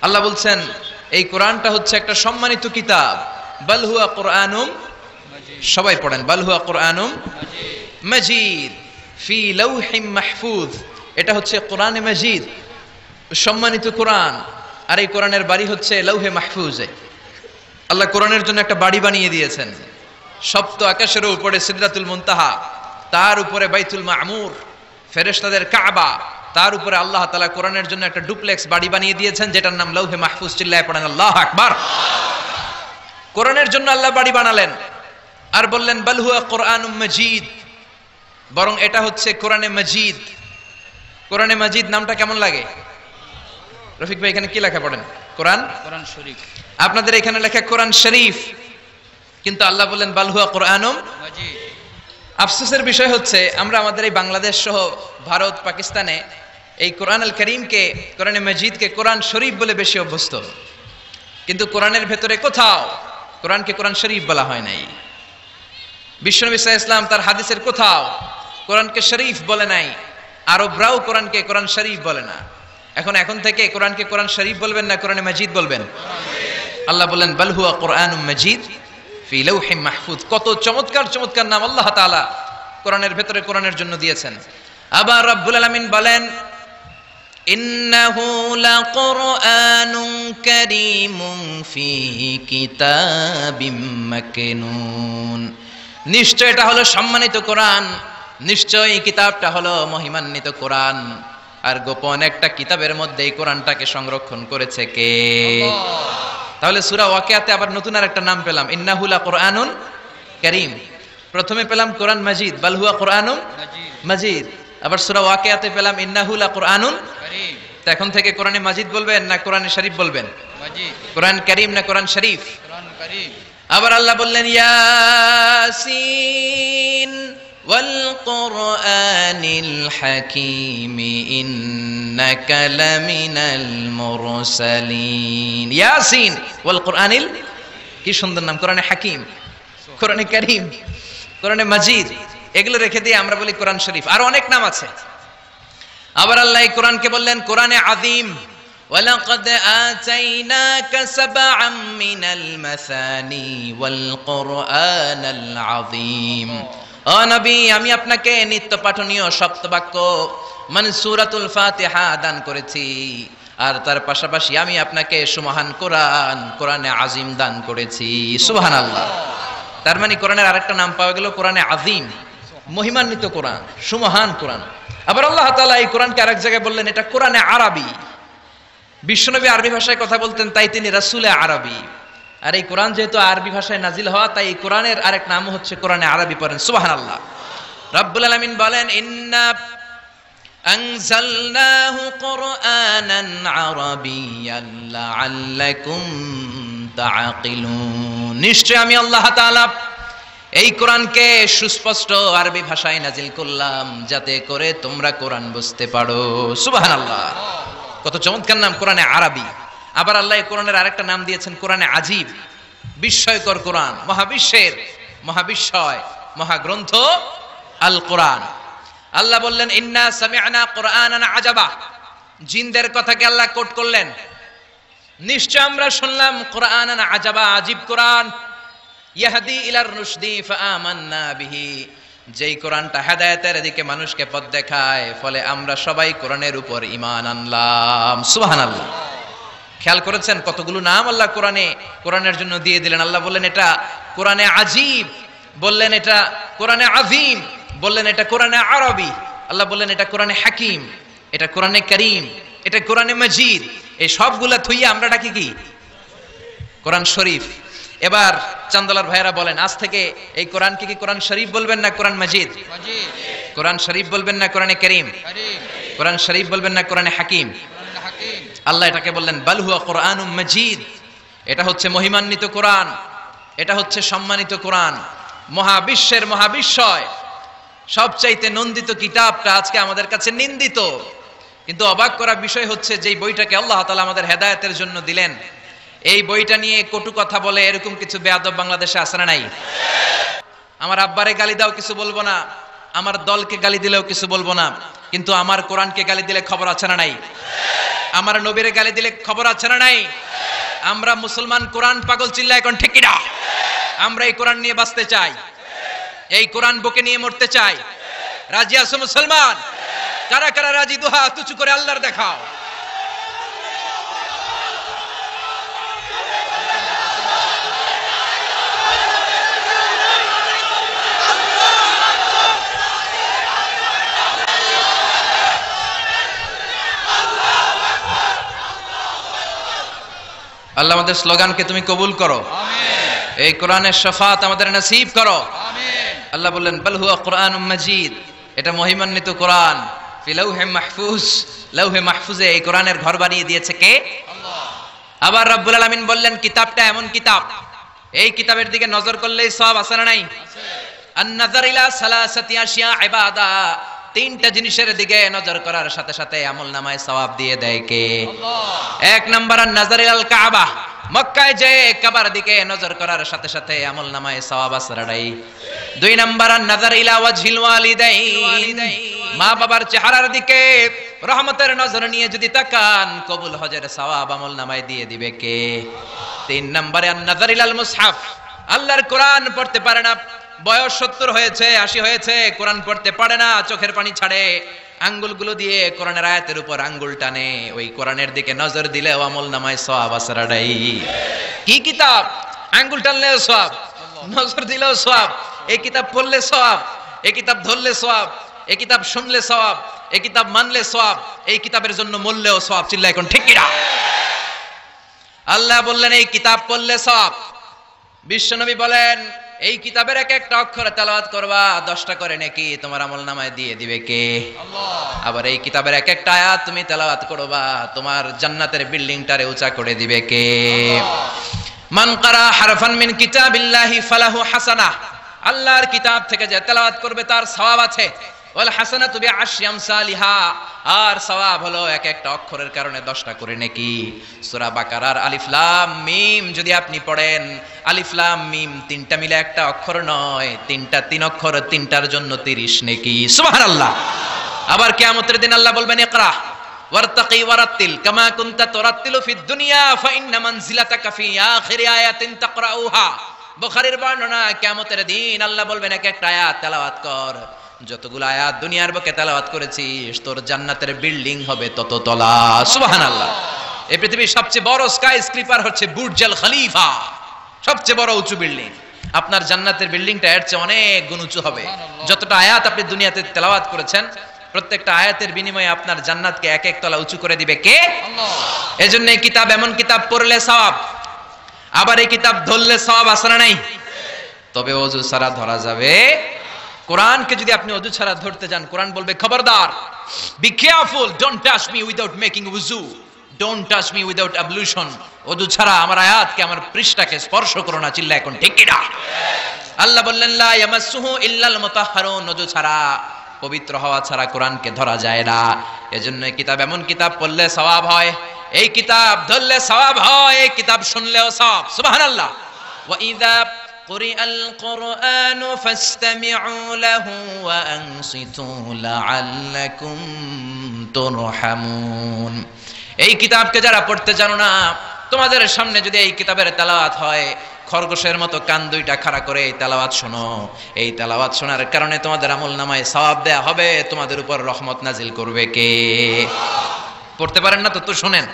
আল্লাহ বলছেন এই কোরআনটা হচ্ছে একটা সম্মানিত কিতাব। বাল হুয়া কুরআনুম, সবাই পড়েন, বাল হুয়া কুরআনুম মাজিদ ফি লাউহিম মাহফুজ। এটা হচ্ছে কোরআনে মাজিদ, সম্মানিত কোরআন। আর এই কোরআনের বাড়ি হচ্ছে লৌহে মাহফুজে। আল্লাহ কোরআনের জন্য একটা বাড়ি বানিয়ে দিয়েছেন। সপ্ত আকাশের উপরে সিদরাতুল মুনতাহা, তার উপরে বাইতুল মামুর, ফেরেশতাদের কাবা, তার উপরে আল্লাহ তাআলা কোরআনের জন্য একটা ডুপ্লেক্স বাড়ি বানিয়ে দিয়েছেন, যেটার নাম লৌহে মাহফুজ। চিল্লায়ে পড়েন আল্লাহু আকবার। কোরআনের জন্য আল্লাহ বাড়ি বানালেন আর বললেন বাল হুয়া কুরআনুম মাজিদ, বরং এটা হচ্ছে কোরআনে মাজিদ। কোরআনে মাজিদ নামটা কেমন লাগে? রফিক ভাই এখানে কি লেখা পড়েন? কোরআন শরীফ। আপনাদের এখানে লেখা কোরআন শরীফ, কিন্তু আল্লাহ বললেন বাল হুয়া কুরআনুম মাজিদ। আফসোসের বিষয় হচ্ছে আমরা আমাদের এই বাংলাদেশ সহ ভারত, পাকিস্তানে এই কোরআন আল করিমকে, কোরআনে মাজিদকে কোরআন শরীফ বলে বেশি অভ্যস্ত। কিন্তু কোরআনের ভেতরে কোথাও কোরআনকে কোরআন শরীফ বলা হয় নাই। বিশ্বনবী সাল্লাল্লাহু আলাইহি ওয়াসাল্লাম তার হাদিসের কোথাও কোরআনকে শরীফ বলে নাই। আরবরাও কোরআনকে কোরআন শরীফ বলে না। এখন থেকে কোরআনকে কোরআন শরীফ বলবেন না কোরআনে মাজিদ বলবেন? আল্লাহ বলেন বাল হুয়া কুরআনুম মাজিদ ফি লাউহিম মাহফুজ। কত চমৎকার চমৎকার নাম আল্লাহ তাআলা কোরআনের ভেতরে কোরআনের জন্য দিয়েছেন। আবার রব্বুল আলামিন বলেন ইন্নাহু লাকুরআনুন কারীমুন ফি কিতাবিম মাকনুন। নিশ্চয় এটা হলো সম্মানিত কোরআন, নিশ্চয় এই কিতাবটা হলো মহিমান্বিত কোরআন। আর গোপন একটা কিতাবের মধ্যে এই কোরআনটাকে সংরক্ষণ করেছে কে? তাহলে সূরা ওয়াকিয়াতে আবার নতুন আর একটা নাম পেলাম, ইন্নাহু লাকুরআনুন কারীম। প্রথমে পেলাম কোরআন মাজিদ, বাল হুয়া কুরআনুম মাজিদ। আবার সূরা ওয়াকিয়াতে পেলাম ইন্নাহু লাকুরআনুন কারীম। তো এখন থেকে কোরআনে মাজিদ বলবেন না কোরআনে শরীফ বলবেন? মাজিদ। কোরআন কারীম না কোরআন শরীফ? কোরআন কারীম। আবার আল্লাহ বললেন ইয়াসিন ওয়াল কুরআনিল হাকীম ইন্নাকা লামিনাল মুরসালিন। ইয়াসিন ওয়াল কুরআনিল, কি সুন্দর নাম! কোরআনে হাকীম, কোরআনে কারীম, কোরআনে মাজিদ, এগুলো রেখে দিয়ে আমরা বলি কোরআন শরীফ। আর অনেক নাম আছে। আবার আল্লাহ এই কোরআনকে বললেন কোরআনে আযীম। ওয়ালাকাদ আতাইনাকা সাবআম মিনাল মাসানি ওয়াল কুরআনাল আযীম। ও নবী, আমি আপনাকে নিত্য পাঠনীয় সপ্তবাক্য মানে সূরাতুল ফাতিহা দান করেছি। আর তার পাশাপাশি আমি আপনাকে সুমহান কোরআন, কোরআনে আযীম দান করেছি। সুবহানাল্লাহ। তার মানে কোরআনের আরেকটা নাম পাওয়া গেল কোরআনে আযীম, মহিমান্বিত কোরআন, সুমহান কোরআন। আবার আল্লাহ তাআলা এই কোরআনকে আরেক জায়গায় বললেন এটা কোরআনে আরবি। বিশ্বনবী আরবি ভাষায় কথা বলতেন, তাই তিনি রাসূলে আরবি। আর এই কোরআন যেহেতু আরবি ভাষায় নাজিল হওয়া, তাই এই কোরআনের আরেক নাম হচ্ছে কোরআনে আরবি। পড়েন সুবহানাল্লাহ। রব্বুল আলামিন বলেন ইন্না আনজালনাহু কুরআনান আরাবিয়্যান লাআল্লাকুম তাআকিলুন। নিশ্চয় আমি আল্লাহ তাআলা এই কোরআনকে সুস্পষ্ট আরবি ভাষায় নাজিল করলাম যাতে করে তোমরা কোরআন বুঝতে পারো। সুবহানাল্লাহ। কত চমৎকার নাম কোরআনে আরবি। আবার আল্লাহ কোরআনের আরেকটা নাম দিয়েছেন কোরআনে আজীব, বিস্ময়কর কোরআন, মহাবিশ্বের মহাবিস্ময় মহাগ্রন্থ আল কোরআন। আল্লাহ বললেন ইন্না সামি'না কুরআনান আজাবা। জিনদের কথাকে আল্লাহ কোট করলেন, নিশ্চয় আমরা শুনলাম কুরআনান আজাবা, আজীব কোরআন। ইয়াহদি ইলার রুশদি ফাআমান্না বিহি। যেই কোরআনটা হেদায়েতের দিকে মানুষকে পথ দেখায়, ফলে আমরা সবাই কোরআনের উপর ঈমান আনলাম। সুবহানাল্লাহ। খেয়াল করেছেন কতগুলো নাম আল্লাহ কোরআনের জন্য দিয়ে দিলেন। আল্লাহ বললেন এটা কোরআনে আজীব, বললেন এটা কোরআনে আযীম, বললেন এটা কোরআনে আরবি, আল্লাহ বললেন এটা কোরআনে হাকিম, এটা কোরআনে কারীম, এটা কোরআনে মাজিদ। এই সবগুলা থুইয়া আমরা ডাকি কি? কোরআন শরীফ। এবার চান্দলার ভাইয়েরা বলেন, আজ থেকে এই কোরআনকে কি কোরআন শরীফ বলবেন না কোরআন মাজিদ? মাজিদ। কোরআন শরীফ বলবেন না কোরআনে কারীম? কারীম। কোরআন শরীফ বলবেন না কোরআনে হাকিম? কোরআন হাকীম। আল্লাহ এটাকে বললেন বাল হুয়া কুরআনুম মাজিদ। এটা হচ্ছে মহিমান্বিত কোরআন, এটা হচ্ছে সম্মানিত কোরআন, মহাবিশ্বের মহাবিস্ময়, সবচাইতে নন্দিত কিতাবটা আজকে আমাদের কাছে নিন্দিত। কিন্তু অবাক করা বিষয় হচ্ছে যে বইটাকে আল্লাহ তাআলা আমাদের হেদায়েতের জন্য দিলেন, এই বইটা নিয়ে কটু কথা বলে এরকম কিছু বেয়াদব বাংলাদেশে আছে না নাই? আমার আব্বারে গালি দাও কিছু বলবো না, আমার দলকে গালি দিলেও কিছু বলবো না, কিন্তু আমার কোরআনকে গালি দিলে খবর আছে না নাই? আমার নবীরে গালি দিলে খবর আছে না নাই? আমরা মুসলমান কোরআন পাগল, চিল্লা এখন ঠিক কিনা? আমরা এই কোরআন নিয়ে বাঁচতে চাই, এই কোরআন বুকে নিয়ে মরতে চাই। রাজি আছো মুসলমান? কারা কারা রাজি? দুহা তুচু করে আল্লাহর দেখাও। আল্লাহ আমাদের স্লোগানকে তুমি কবুল করো, আমিন। এই কোরআনের শাফাত আমাদের নসিব করো, আমিন। আল্লাহ বললেন বাল হুয়া কুরআনুম মাজিদ, এটা মহিমান্বিত কোরআন। ফি লাউহে মাহফুজ, লাউহে মাহফুজে এই কোরআনের ঘর বানিয়ে দিয়েছে কে? আল্লাহ। আবার রব্বুল আলামিন বললেন কিতাবটা এমন কিতাব, এই কিতাবের দিকে নজর করলেই সওয়াব আছে না নাই? আছে। আন নাযার ইলা সালাসাতি আশিয়া ইবাদা, তিনটা জিনিসের দিকে নজর করার সাথে সাথে আমলনামায় সওয়াব দিয়ে দেয় কে? আল্লাহ। এক নাম্বার আন নাযার ইলাল কাবা, মক্কায় যে কাবার দিকে নজর করার সাথে সাথে আমলনামায় সওয়াব আছে নাই? দুই নাম্বার আন নাযার ইলা ওয়াজহিল ওয়ালিদাইন, মা বাবার চেহারার দিকে রহমতের নজর নিয়ে যদি তাকান, কবুল হজের সওয়াব আমলনামায় দিয়ে দিবে কে? তিন নম্বরে আন নাযার ইলাল মুসহাফ, আল্লাহর কোরআন পড়তে পারে না, বয়স 70 হয়েছে 80 হয়েছে, কোরআন পড়তে পারে না, চোখের পানি ছাড়ে, আঙ্গুলগুলো দিয়ে কোরআনের আয়াতের উপর আঙ্গুল টানে, ওই কোরআনের দিকে নজর দিলে আমলনামায় সওয়াব আছে নাই? কি কিতাব? আঙ্গুল টানলেও সওয়াব, নজর দিলেও সওয়াব, এই কিতাব পড়লে সওয়াব, এই কিতাব ধরলে সওয়াব, এই কিতাব শুনলে সওয়াব, এই কিতাব মানলে সওয়াব, এই কিতাবের জন্য মরলেও সওয়াব। চিল্লা এখন ঠিক কিনা? আল্লাহ বললেন এই কিতাব পড়লে সওয়াব। বিশ্বনবী বলেন এই কিতাবের এক একটা অক্ষর তেলাওয়াত করবা, 10টা করে নেকি তোমার আমলনামায় দিয়ে দিবে কে? আল্লাহ। আবার এই কিতাবের এক একটা আয়াত তুমি তেলাওয়াত করবা, তোমার জান্নাতের বিল্ডিংটারে উঁচা করে দিবে কে? মান কারা হারফান মিন কিতাবিল্লাহি ফালাহু হাসানাহ, আল্লাহর কিতাব থেকে যে তেলাওয়াত করবে তার সওয়াব আছে। ওয়াল হাসানাতু বিআশরি আমসালিহা, আর সওয়াব হলো এক একটা অক্ষরের কারণে 10টা করে নেকি। সূরা বাকারার আলিফ লাম মিম যদি আপনি পড়েন, আলিফ লাম মিম তিনটা মিলে একটা অক্ষর নয়, তিনটা 3 অক্ষর, তিনটার জন্য 30 নেকি। সুবহানাল্লাহ। আবার কিয়ামতের দিন আল্লাহ বলবেন ইকরা ওয়ারতাকি ওয়ারাত্তিল কামা কুনতা তুরাত্তিলু ফিদ দুনিয়া ফাইন্না মানজিলাতাকা ফি আখিরি আয়াতিন তাকরাউহা। বুখারীর বর্ণনা, কিয়ামতের দিন আল্লাহ বলবেন এক একটা আয়াত তেলাওয়াত কর, যতগুলো আয়াত দুনিয়ার বুকে তেলাওয়াত করেছিস তোর জান্নাতের বিল্ডিং হবে তত তলা। সুবহানাল্লাহ। এই পৃথিবীর সবচেয়ে বড় স্কাই স্ক্রিপার হচ্ছে বুর্জ আল খলিফা, সবচেয়ে বড় উঁচু বিল্ডিং। আপনার জান্নাতের বিল্ডিংটা এর চেয়ে অনেক গুণ উঁচু হবে। যতটা আয়াত আপনি দুনিয়াতে তেলাওয়াত করেছেন, প্রত্যেকটা আয়াতের বিনিময়ে আপনার জান্নাতকে এক এক তলা উঁচু করে দিবে কে? আল্লাহ। এজন্য এই কিতাব এমন কিতাব পড়লে সওয়াব, আবার এই কিতাব ধরলে সওয়াব আছে না নাই? তবে ওযু ছাড়া ধরা যাবে। কোরআনকে যদি আপনি ওযু ছাড়া ধরতে যান, কোরআন বলবে খবরদার, be careful, don't touch me without making ওযু, ডোন্ট টাচ মি উইদাউট অ্যাবলুশন। ওযু ছাড়া আমার আয়াতকে, আমার পৃষ্ঠাকে স্পর্শ করো না। চিল্লা এখন ঠিক কি না? আল্লাহ বললেন লা ইয়ামাসসুহু ইল্লাল মুতাহহারুন, ওযু ছাড়া, পবিত্র হওয়া ছাড়া কোরআনকে ধরা যায় না। এজন্য এই কিতাব এমন কিতাব পড়লে সওয়াব হয়, এই কিতাব ধরলে সওয়াব হয়, এই কিতাব শুনলেও সওয়াব। সুবহানাল্লাহ। ওয়া ইযা কুরিআল কুরআনু ফাসতামিউ লাহু ওয়া আনসিতু লাআল্লাকুম তুরহামুন। এই কিতাবকে যারা পড়তে জানো না, তোমাদের সামনে যদি এই কিতাবের তেলাওয়াত হয়, খরগোশের মতো কান দুইটা খাড়া করে এই তেলাওয়াত শোনো। এই তেলাওয়াত শোনার কারণে তোমাদের আমলনামায় সওয়াব দেয়া হবে, তোমাদের উপর রহমত নাজিল করবে কে? পড়তে পারেন না তো শুনেন।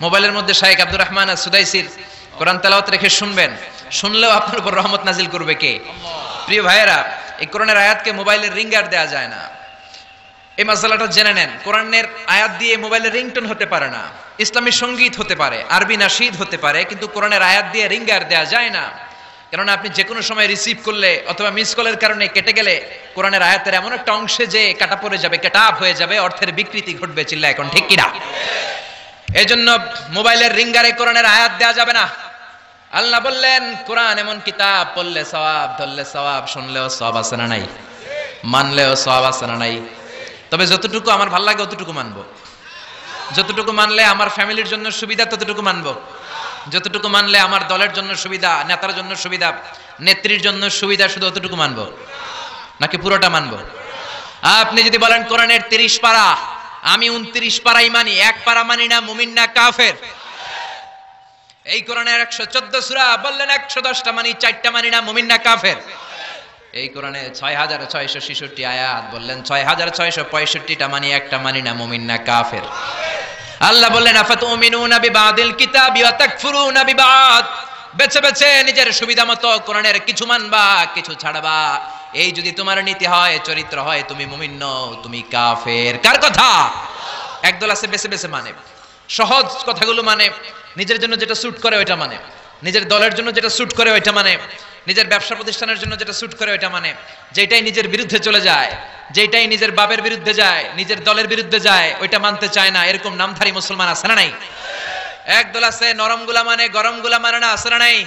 মোবাইলের মধ্যে শাইখ আব্দুর রহমান আস-সুদাইসির কোরআন তেলাওয়াত রেখে শুনবেন, শুনলেও আপনার উপর রহমত নাজিল করবে কে? প্রিয় ভাইয়েরা, এই কোরআনের আয়াতকে মোবাইলের রিঙ্গার দেয়া যায় না। এই মাসালাটা জেনে নেন। কোরআনের আয়াত দিয়ে মোবাইলের রিংটোন হতে পারে না, ইসলামী সঙ্গীত হতে পারে, আরবি নাশিদ হতে পারে, কিন্তু কোরআনের আয়াত দিয়ে রিঙ্গার দেয়া যায় না। কেননা আপনি যে কোনো সময় রিসিভ করলে অথবা মিস কলের কারণে কেটে গেলে কোরআনের আয়াতের এমন একটা অংশে যে কাটা পড়ে যাবে, কেটাপ হয়ে যাবে, অর্থের বিকৃতি ঘটবে। চিল্লা এখন ঠিক কিনা? এই জন্য মোবাইলের রিঙ্গারে কোরআনের আয়াত দেয়া যাবে না। আল্লাহ বললেন কোরআন এমন কিতাব, পড়লে সওয়াব, ধরলে সওয়াব, শুনলেও সওয়াব আছে না নাই? মানলেও সওয়াব আছে না নাই? তবে যতটুকু আমার ভালো লাগে অতটুকু মানবো, যতটুকু মানলে আমার ফ্যামিলির জন্য সুবিধা ততটুকু মানবো, যতটুকু মানলে আমার দলের জন্য সুবিধা, নেতার জন্য সুবিধা, নেত্রীর জন্য সুবিধা, শুধু অতটুকু মানবো নাকি পুরোটা মানবো? আপনি যদি বলেন কোরআনের 30 পারা আমি 29 পারাই মানি, এক পারা মানি না, মুমিন না কাফের। এই কোরআনের 114 সূরা বললেন 110টা মানি, 4টা মানি না, মুমিন না কাফের। এই কোরআনে 6666 আয়াত বললেন 6665টা মানি, একটা মানি না, মুমিন না কাফের। আল্লাহ বললেন আফাতুমিনুনা বিবাদিল কিতাবি ওয়া তাকফুরুনা বিবাদ, বেছে বেছে নিজের সুবিধা মতো কোরআনের কিছু মানবা, কিছু ছাড়বা। এই যদি তোমার নীতি হয়, চরিত্র হয়, তুমি মুমিন নও, তুমি কাফের। কার কথা? একদল আছে বেছে বেছে মানে, সহজ কথাগুলো মানে, নিজের জন্য যেটা স্যুট করে ওইটা মানে, নিজের দলের জন্য যেটা স্যুট করে ওইটা মানে, নিজের ব্যবসা প্রতিষ্ঠানের জন্য যেটা স্যুট করে ওইটা মানে, যেটাই নিজের বিরুদ্ধে চলে যায়, যেটাই নিজের বাপের বিরুদ্ধে যায়, নিজের দলের বিরুদ্ধে যায়, ওইটা মানতে চায় না। এরকম নামধারী মুসলমান আছে না নাই? একদল আছে নরম গুলা মানে, গরম গুলা মানে না, আছে না নাই?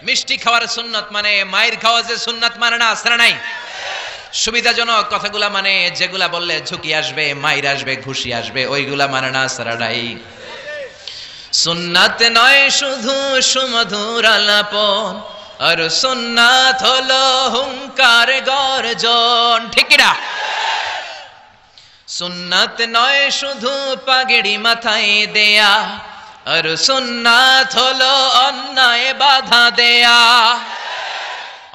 মিষ্টি খাওয়ার সুন্নাত মানে, মায়ের খাওয়া যে সুন্নাত মানে না, আছে না নাই? সুবিধাজনক কথাগুলা মানে, যেগুলা বললে ঝুঁকি আসবে, মাইর আসবে, ঘুষি আসবে, ওইগুলা মানে না, আছে না নাই? সুন্নাত নয় শুধু সুমধুর আলাপন, আর সুন্নাত হলো হুঙ্কার গর্জন। ঠিক না? সুন্নাত নয় শুধু পাগড়ি মাথায় দেয়া, আর সুন্নাত হলো অন্যায় বাধা দেয়া।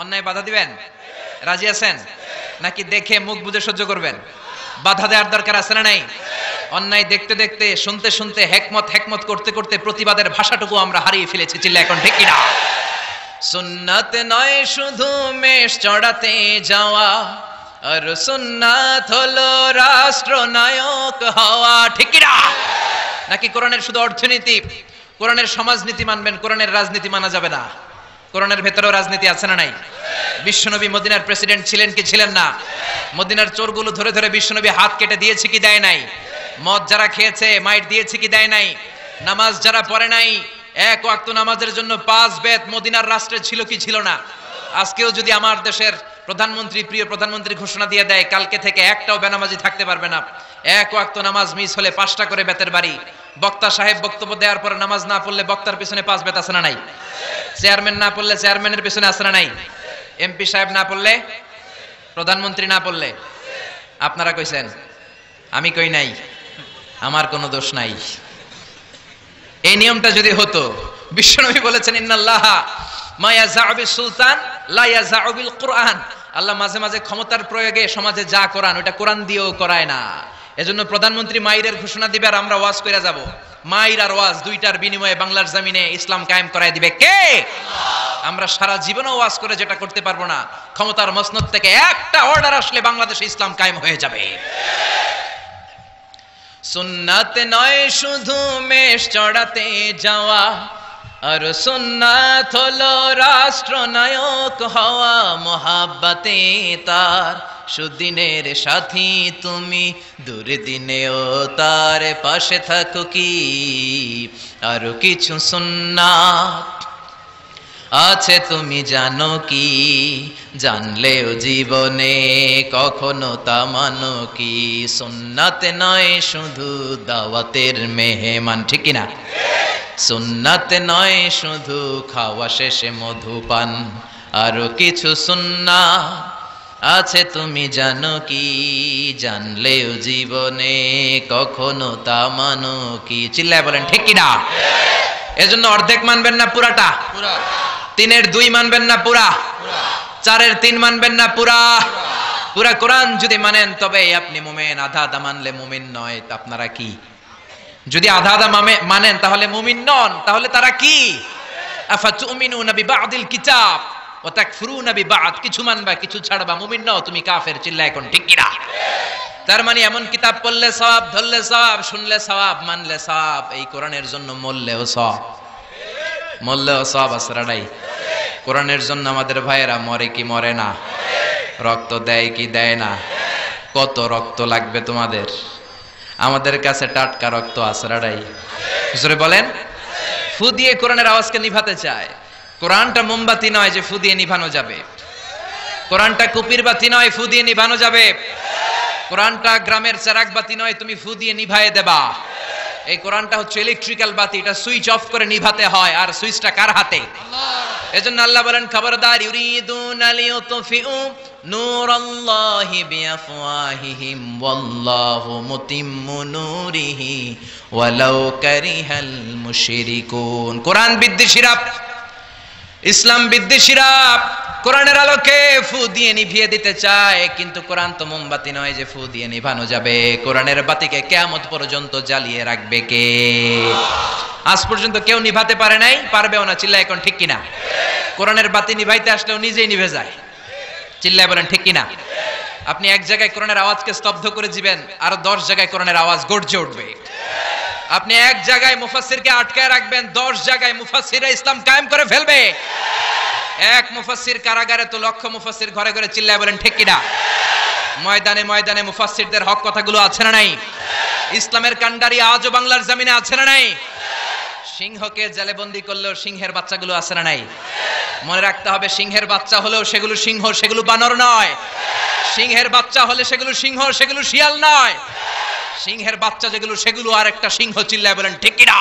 অন্যায় বাধা দিবেন? রাজি আছেন নাকি দেখে মুখ বুজে সহ্য করবেন? বাধা দেওয়ার দরকার আছে না নাই? অন্যায় দেখতে দেখতে, শুনতে শুনতে, হেকমত করতে করতে প্রতিবাদের ভাষাটুকু আমরা হারিয়ে ফেলেছি। চিল্লা এখন ঠিক না? সুন্নাত নয় শুধু মেষ চড়াতে যাওয়া, আর সুন্নাত হলো রাষ্ট্রনায়ক হওয়া। ঠিক না? নাকি কোরআনের শুধু অর্থনীতি, কোরআনের সমাজনীতি মানবেন, কোরআনের রাজনীতি মানা যাবে না? কোরআনের ভেতরেও রাজনীতি আছে না নাই? বিশ্বনবী মদিনার প্রেসিডেন্ট ছিলেন কি ছিলেন না? মদিনার চোরগুলো ধরে ধরে বিশ্বনবী হাত কেটে দিয়েছে কি দেয় নাই? মদ যারা খেয়েছে মাইট দিয়েছে কি দেয় নাই? নামাজ যারা পড়ে নাই, এক ওয়াক্ত নামাজের জন্য 5 বেত মদিনার রাষ্ট্রে ছিল কি ছিল না? আজকেও যদি আমার দেশের প্রধানমন্ত্রী, প্রিয় প্রধানমন্ত্রী ঘোষণা দিয়ে দেয় কালকে থেকে একটাও বেনামাজি থাকতে পারবে না, এক ওয়াক্ত নামাজ মিস হলে 5টা করে বেতের বাড়ি, বক্তা সাহেব বক্তব্য দেওয়ার পরে নামাজ না পড়লে বক্তার পিছনে 5 বেত আছে না নাই? চেয়ারম্যান না পড়লে চেয়ারম্যানের পিছনে আছে না নাই? এমপি সাহেব না পড়লে, প্রধানমন্ত্রী না পড়লে? আপনারা কইছেন, আমি কই নাই, আমার কোনো দোষ নাই। এই নিয়মটা যদি হতো, বিশ্বনবী বলেছেন ইন্নাল্লাহা মা ইয়াযাউ বিস সুলতান লা ইয়াযাউ বিল কুরআন, আল্লাহ মাঝে মাঝে ক্ষমতার প্রয়োগে সমাজে যা করান ওটা কোরআন দিয়েও করায় না। এজন্য প্রধানমন্ত্রী মাইরের ঘোষণা দিবে আর আমরা ওয়াজ কইরা যাব, মাইর আর ওয়াজ দুইটার বিনিময়ে বাংলার জমিনে ইসলাম কায়েম করায় দিবে কে? আমরা সারা জীবনও ওয়াজ করে যেটা করতে পারবো না, ক্ষমতার মসনদ থেকে একটা অর্ডার আসলে বাংলাদেশে ইসলাম কায়েম হয়ে যাবে। সুন্নাত নয় শুধু মেষ চড়াতে যাওয়া, আর সুন্নাত হলো রাষ্ট্রনায়ক হওয়া। মোহাব্বতে তার সুদিনের সাথী তুমি, দুর্দিনেও তার পাশে থাকো কি। আরো কিছু সুন্নাত আছে তুমি জানো কি, জানলেও জীবনে কখনো তা মানো কি। সুন্নাত নয় শুধু দাওয়াতের মেহমান। ঠিক না? সুন্নাত নয় শুধু খাওয়া শেষে মধুপান, আরো কিছু সুন্নাত আছে তুমি জানো কি, জানলেও জীবনে কখনো তা মানো কি। চিল্লায় বলেন ঠিক কি না? এজন্য অর্ধেক মানবেন না পুরাটা? 3-এর 2 মানবেন না পুরা? 4-এর 3 মানবেন না পুরা? পুরা কোরআন যদি মানেন তবে আপনি মুমিন, আধা আধা মানলে মুমিন নয়। আপনারা কি? যদি আধা আধা মানেন তাহলে মুমিন নন, তাহলে তারা কি? আফাতুমিনুনা বিবাদিল কিতাব ওয়া তাকফুরুনা বিবাদ, কিছু মানবা কিছু ছাড়বা, মুমিন নও, তুমি কাফের। চিল্লা এখন ঠিক কি না? তার মানে এমন কিতাব পড়লে সওয়াব, ধরলে সওয়াব, শুনলে সওয়াব, মানলে সওয়াব, এই কোরআনের জন্য মরলেও সওয়াব, মরলেও সওয়াব আছে নাই? কোরআনের জন্য আমাদের ভাইয়েরা মরে কি মরে না? রক্ত দেয় কি দেয় না? কত রক্ত লাগবে তোমাদের? আমাদের কাছে টাটকা রক্ত আছে নাই? জোরে বলেন। ফু দিয়ে কোরআনের আওয়াজকে নিভাতে চায়। কোরআনটা মোমবাতি নয় যে ফু দিয়ে নিভানো যাবে, কোরআনটা কুপির বাতি নয় ফু দিয়ে নিভানো যাবে, কোরআনটা গ্রামের চেরাগ বাতি নয় তুমি ফু দিয়ে নিভায়ে দেবা। এই কোরআনটা হচ্ছে ইলেকট্রিক্যাল বাতি, এটা সুইচ অফ করে নিভাতে হয়। আর সুইচটা কার হাতে? আল্লাহ। এজন্য আল্লাহ বলেন খবরদার, ইউরিদুনা লিইউতফিউ নূরাল্লাহি বিআফওয়াহিহিম ওয়াল্লাহু মুতিম্মু নূরিহি ওয়ালাউ কারিহাল মুশরিকুন। কোরআন বিদ্বেষীরা, ইসলাম বিদ্বেষীরা কোরআনের আলোকে ফু দিয়ে নিভিয়ে দিতে চায়, কিন্তু কোরআন তো মোমবাতি নয় যে ফু দিয়ে নিভানো যাবে। কোরআনের বাতিকে কিয়ামত পর্যন্ত জ্বালিয়ে রাখবে কে? আজ পর্যন্ত কেউ নিভাতে পারে নাই, পারবেও না। চিল্লায় এখন ঠিক কিনা? কোরআনের বাতি নিভাইতে আসলেও নিজেই নিভে যায়। চিল্লায় বলেন ঠিক কিনা? আপনি এক জায়গায় কোরআনের আওয়াজকে স্তব্ধ করে দিবেন, আর 10 জায়গায় কোরআনের আওয়াজ গর্জে উঠবে। আপনি এক জায়গায় মুফাসসিরকে আটকায় রাখবেন, 10 জায়গায় মুফাসসিররা ইসলাম কায়েম করে ফেলবে। এক মুফাসসির কারাগারে তো লক্ষ মুফাসসির ঘরে ঘরে। চিল্লায় বলেন ঠিক কিনা? ময়দানে ময়দানে মুফাসসিরদের হক কথাগুলো আছে না নাই? ইসলামের কান্ডারি আজও বাংলার জমিনে আছে না নাই? সিংহকে জেলে বন্দী করলেও সিংহের বাচ্চাগুলো আছে না নাই? মনে রাখতে হবে, সিংহের বাচ্চা হলেও সেগুলো সিংহ, সেগুলো বানর নয়। সিংহের বাচ্চা হলে সেগুলো সিংহ, সেগুলো শিয়াল নয়। সিংহের বাচ্চা যেগুলো, সেগুলো আর একটা সিংহ। চিল্লায় বলেন ঠিক কিনা?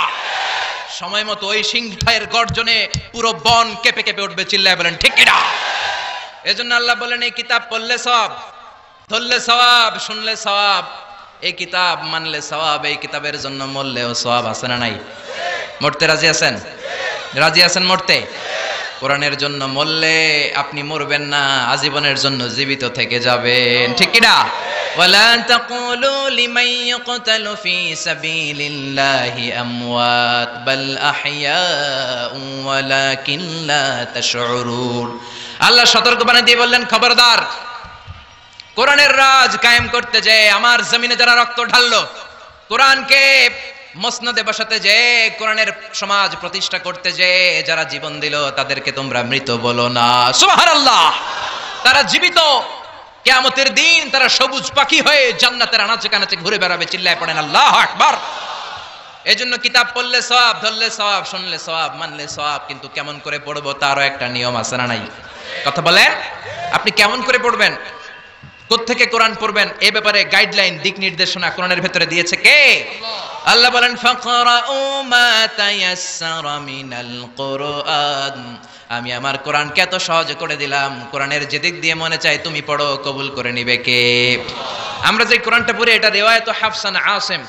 সময় মতো ওই সিংহের গর্জনে পুরো বন কেঁপে কেঁপে উঠবে। চিল্লায় বলেন ঠিক কিনা? এজন্য আল্লাহ বলেন, এই কিতাব পড়লে সওয়াব, ধরলে সওয়াব, শুনলে সওয়াব, এই কিতাব মানলে সওয়াব, এই কিতাবের জন্য মরলেও সওয়াব। আছে না নাই? মরতে রাজি আছেন? রাজি আছেন মরতে? কোরআনের জন্য মরলে আপনি মরবেন না, আজীবনের জন্য জীবিত থেকে যাবেন। ঠিক কিনা? ওয়ালা তাকুলু লিমান ইয়াকতালু ফি সাবিলিল্লাহি আমওয়াত বাল আহইয়াউ ওয়ালাকিন লা তাশউরুন। আল্লাহ সতর্ক বানিয়ে দিয়ে বললেন, খবরদার, কোরআনের রাজ কায়েম করতে যে, আমার জমিনে যারা রক্ত ঢাললো, কোরআনকে মসনদে বসাতে যে, কোরআনের সমাজ প্রতিষ্ঠা করতে যে যারা জীবন দিল, তাদেরকে তোমরা মৃত বলো না। সুবহানাল্লাহ! তারা জীবিত। কিয়ামতের দিন তারা সবুজ পাখি হয়ে জান্নাতের আনাচে কানাচে ঘুরে বেড়াবে। চিল্লায় পড়েন আল্লাহু আকবার। এজন্য কিতাব পড়লে সওয়াব, ধরলে সওয়াব, শুনলে সওয়াব, মানলে সওয়াব। কিন্তু কেমন করে পড়বো তারও একটা নিয়ম আছে না নাই? কথা বলেন, আপনি কেমন করে পড়বেন, কোত্থেকে কোরআন পড়বেন, এ ব্যাপারে গাইডলাইন, দিক নির্দেশনা কোরআনের ভেতরে দিয়েছে কে? আল্লাহ বলেন, ফাকরাউ মা তায়াসসারা মিনাল কুরআন। আমি আমার কোরআনকে এত সহজ করে দিলাম, কোরআনের যেদিক দিয়ে মনে চায় তুমি পড়ো, কবুল করে নিবে কে? আমরা যে কোরআনটা পড়ি, এটা রিওয়ায়াত হাফসান আসিম,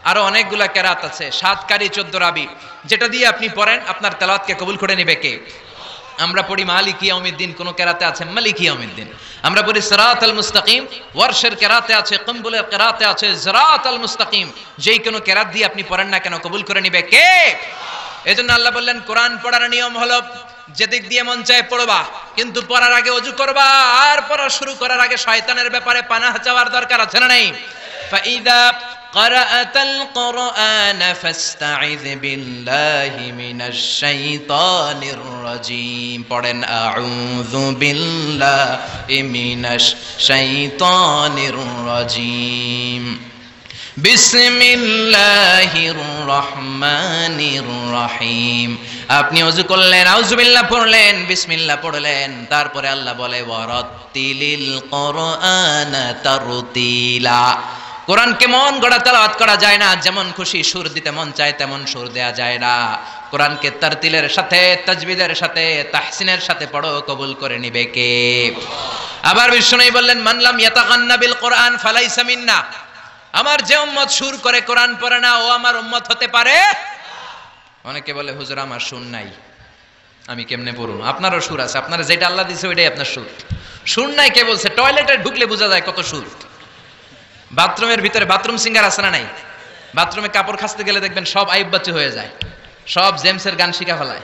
আরো অনেকগুলা কেরাত আছে, 7 কারি 14 রাবি, যেটা দিয়ে আপনি পড়েন আপনার তেলাওয়াতকে কবুল করে নিবে কে? আমরা পড়ি মালিকি ইয়াউমিদ্দিন, কোন কেরাতে আছে মালিকি ইয়াউমিদ্দিন। আমরা পড়ি সিরাতাল মুস্তাকিম, ওয়ারশের কেরাতে আছে, কম্বুলের কেরাতে আছে সিরাতাল মুস্তাকিম। যেই কোনো কেরাত দিয়ে আপনি পড়েন না কেন, কবুল করে নিবে কে? এজন্য আল্লাহ বললেন, কোরআন পড়ার নিয়ম হলো যেদিক দিয়ে মন চায় পড়বা, কিন্তু পড়ার আগে ওযু করবা, আর পড়া শুরু করার আগে শয়তানের ব্যাপারে পানাহ চাওয়ার দরকার আছে না নাই? ফাইদা قرأت القرآن فاستعذ بالله من الشيطان الرجيم পড়েন আউযু বিল্লাহি মিনাশ শাইতানির রাজীম বিসমিল্লাহির রহমানির রহিম। আপনি ওযু করলেন, আউযু বিল্লাহ পড়লেন, বিসমিল্লাহ পড়লেন, তারপরে আল্লাহ বলে ওয়ারাত্তিলিল কুরআনা তারতিলা। কোরআনকে মন গড়া তেলাওয়াত করা যায় না, যেমন খুশি সুর দিতে মন চায় তেমন সুর দেয়া যায় না। কোরআনকে তারতিলের সাথে, তাজবিদের সাথে, তাহসিনের সাথে পড়ো, কবুল করে নিবে কে? আবার বিষ্ণু বললেন, মান লাম ইয়াতাগান্না বিল কোরআন ফালাইসা মিন্না। আমার যে উম্মত সুর করে কোরআন পড়ে না, ও আমার উম্মত হতে পারে। অনেকে বলে, হুজুর আমার সুর নাই, আমি কেমনে পড়ব? আপনারও সুর আছে, আপনার যেটা আল্লাহ দিয়েছে ওইটাই আপনার সুর। সুর নাই কে বলছে? টয়লেটে ঢুকলে বোঝা যায় কত সুর। বাথরুমের ভিতরে বাথরুম সিঙ্গার আছে না নাই? বাথরুমে কাপড় খাসতে গেলে দেখবেন সব আইব বাচ্চা হয়ে যায়, সব জেমসের গান শিখা ফেলায়।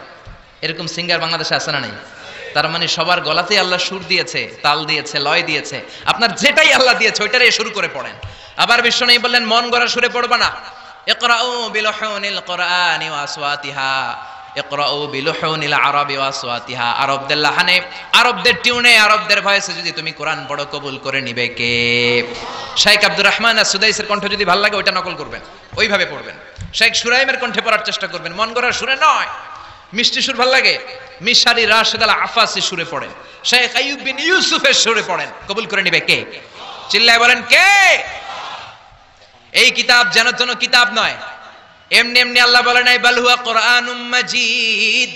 এরকম সিঙ্গার বাংলাদেশে আছে না নাই? তার মানে সবার গলাতেই আল্লাহ সুর দিয়েছে, তাল দিয়েছে, লয় দিয়েছে। আপনার যেটাই আল্লাহ দিয়েছে ওইটারই শুরু করে পড়েন। আবার বিষ্ণু বললেন, মন গড়া সুরে পড়বা না। ইকরাউ বিলুহুনিল কুরআনি ওয়া আসওয়াতিহা, ইকরাউ বিলুহুনিল আরাবি ওয়া আসওয়াতিহা। আরবদের লাহানে, আরবদের টিউনে, আরবদের ভয়েসে যদি তুমি কোরআন পড়ো, কবুল করে নিবে কে? শেখ আব্দুর রহমান আর-সুদাইসের কণ্ঠ যদি ভালো লাগে ওইটা নকল করবেন, ওইভাবে পড়বেন। শেখ সুরাইমের কণ্ঠে পড়ার চেষ্টা করবেন, মন গড়া সুরে নয়। মিষ্টি সুর ভালো লাগে, মিশারি রাশেদ আল আফাসি সুরে পড়েন, শেখ আইয়ুব বিন ইউসুফের সুরে পড়েন, কবুল করে নিবে কে? চিল্লায় বলেন কে? এই কিতাব যেন তেন কিতাব নয়, এমনি এমনি আল্লাহ বলে নাই বাল হুয়া কুরআনুম মাজিদ।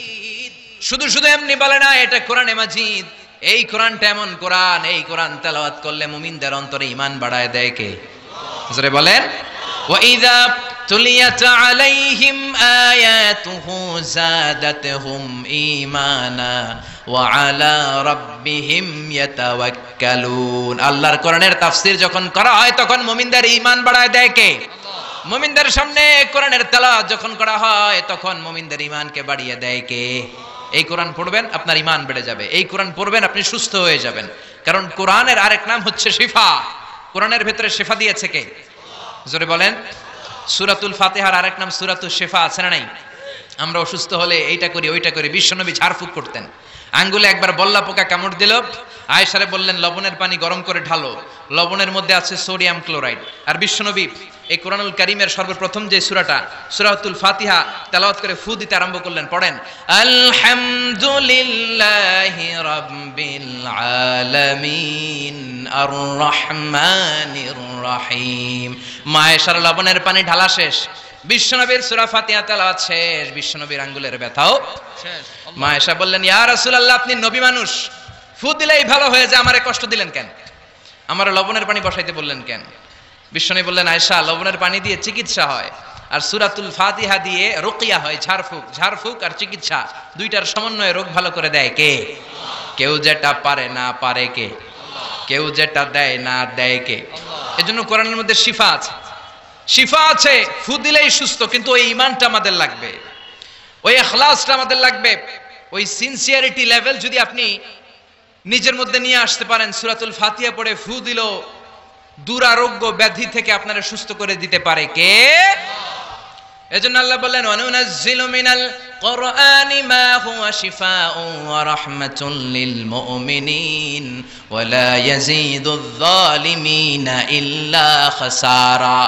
শুধু শুধু এমনি বলে না, এটা কোরআনে মাজিদ। এই কোরআনটা এমন কোরআন, এই কোরআন তেলাওয়াত করলে মুমিনদের অন্তরে ঈমান বাড়ায় দেয় কে? জোরে বলেন। ওয়া ইযা তুলিয়াত আলাইহিম আয়াতুহু যাদাতহুম ঈমানা ওয়া আলা রাব্বিহিম ইয়াতাওয়াক্কালুন। আল্লাহর কোরআনের তাফসীর যখন করা হয় তখন মুমিনদের ঈমান বাড়ায় দেয় কে? মুমিনদের সামনে কোরআনের তেলাওয়াত যখন করা হয় তখন মুমিনদের ঈমানকে বাড়িয়ে দেয় কে? এই কোরআন পড়বেন আপনার ঈমান বেড়ে যাবে, এই কোরআন পড়বেন আপনি সুস্থ হয়ে যাবেন। কারণ কোরআনের আরেক নাম হচ্ছে শিফা। কোরআনের ভেতরে শিফা দিয়েছে কে? জোরে বলেন। সূরাতুল ফাতিহার আরেক নাম সূরাতুশ শিফা, আছে না নাই? আমরা অসুস্থ হলে এইটা করি ওইটা করি। বিশ্বনবী ঝাড়ফুঁক করতেন। আঙ্গুলে একবার বল্লা পোকা কামড় দিল, আয়েশারে বললেন লবণের পানি গরম করে ঢালো, লবণের মধ্যে আছে সোডিয়াম ক্লোরাইড। আর বিশ্বনবী এই কোরআনুল কারীমের সর্বপ্রথম যে সূরাটা সূরাতুল ফাতিহা তেলাওয়াত করে ফু দিতে আরম্ভ করলেন। পড়েন, আলহামদুলিল্লাহি রাব্বিল আলামিন আর রহমানির রহিম। মা আয়েশার লবণের পানি ঢালা শেষ, বিশ্বনবীর সূরা ফাতিহা তেলাওয়াত শেষ, বিশ্বনবীর আঙ্গুলের ব্যথাও শেষ। মা আয়েশা বললেন, ইয়া রাসূলুল্লাহ, আপনি নবী মানুষ, ফু দিলেই ভালো হয়ে যায়, আমারে কষ্ট দিলেন কেন? আমার লবণের পানি বসাইতে বললেন কেন? বিশ্বনবী বললেন, আয়েশা, লবণের পানি দিয়ে চিকিৎসা হয় আর সূরাতুল ফাতিহা দিয়ে রুকিয়া হয়, ঝাড়ফুঁক। ঝাড়ফুঁক আর চিকিৎসা দুইটার সমন্বয়ে রোগ ভালো করে দেয় কে? কেউ যেটা পারে না পারে কে? কেউ যেটা দেয় না দেয় কে? এজন্য কোরআনের মধ্যে শিফা আছে, শিফা আছে। ফু দিলেই সুস্থ, কিন্তু ওই ঈমানটা আমাদের লাগবে, ওই ইখলাসটা আমাদের লাগবে, ওই সিনসিয়ারিটি লেভেল যদি আপনি নিজের মধ্যে নিয়ে আসতে পারেন, সূরাতুল ফাতিহা পড়ে ফু দিল দুরারোগ্য ব্যাধি থেকে আপনারা সুস্থ করে দিতে পারে কে? এজন্য আল্লাহ বললেন, ওয়ানুনাজ্জিলু মিনাল কুরআনি মা হুয়া শিফাউন ওয়া রাহমাতুল লিল মুমিনিন ওয়া লা ইয়াজিদুয যালিমিনা ইল্লা খাসারা।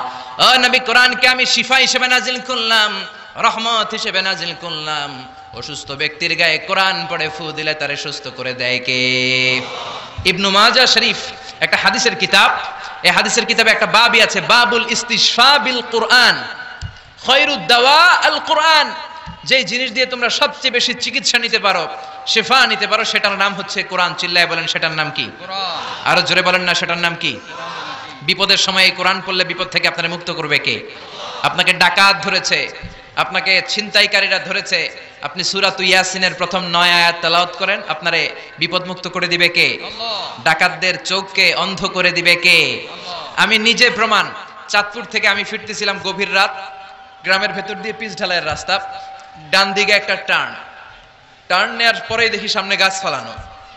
ও নবী, কোরআনকে আমি শিফা হিসেবে নাজিল করলাম, রহমত হিসেবে নাজিল করলাম। অসুস্থ ব্যক্তির গায়ে কোরআন পড়ে ফু দিলে তারে সুস্থ করে দেয় কে? ইবনু মাজাহ শরীফ একটা হাদিসের কিতাব, এই হাদিসের কিতাবে একটা বাবই আছে, বাবুল ইস্তিশফা বিল কুরআন, খায়রুদ দাওয়া আল কুরআন। যে জিনিস দিয়ে তোমরা সবচেয়ে বেশি চিকিৎসা নিতে পারো, শিফা নিতে পারো, সেটার নাম হচ্ছে কোরআন। চিল্লায় বলেন, সেটার নাম কি? কোরআন। আরো জোরে বলেন না, সেটার নাম কি? বিপদের সময় এই কোরআন পড়লে বিপদ থেকে আপনারা মুক্ত করবে কে? আপনাকে ডাকাত ধরেছে, আপনাকে ছিনতাইকারীরা ধরেছে, আপনি সূরাত ইয়াসিনের প্রথম 9 আয়াত তেলাওয়াত করেন, আপনারে বিপদ মুক্ত করে দিবে কে? আল্লাহ। ডাকাতদের চোখকে অন্ধ করে দিবে কে? আল্লাহ। আমি নিজে প্রমাণ। চাঁদপুর থেকে আমি ফিরতেছিলাম গভীর রাত, গ্রামের ভেতর দিয়ে পিচ ঢালাইয়ের রাস্তা, ডান দিকে একটা টার্ন নেওয়ার পরেই দেখি সামনে গাছ ফালানো।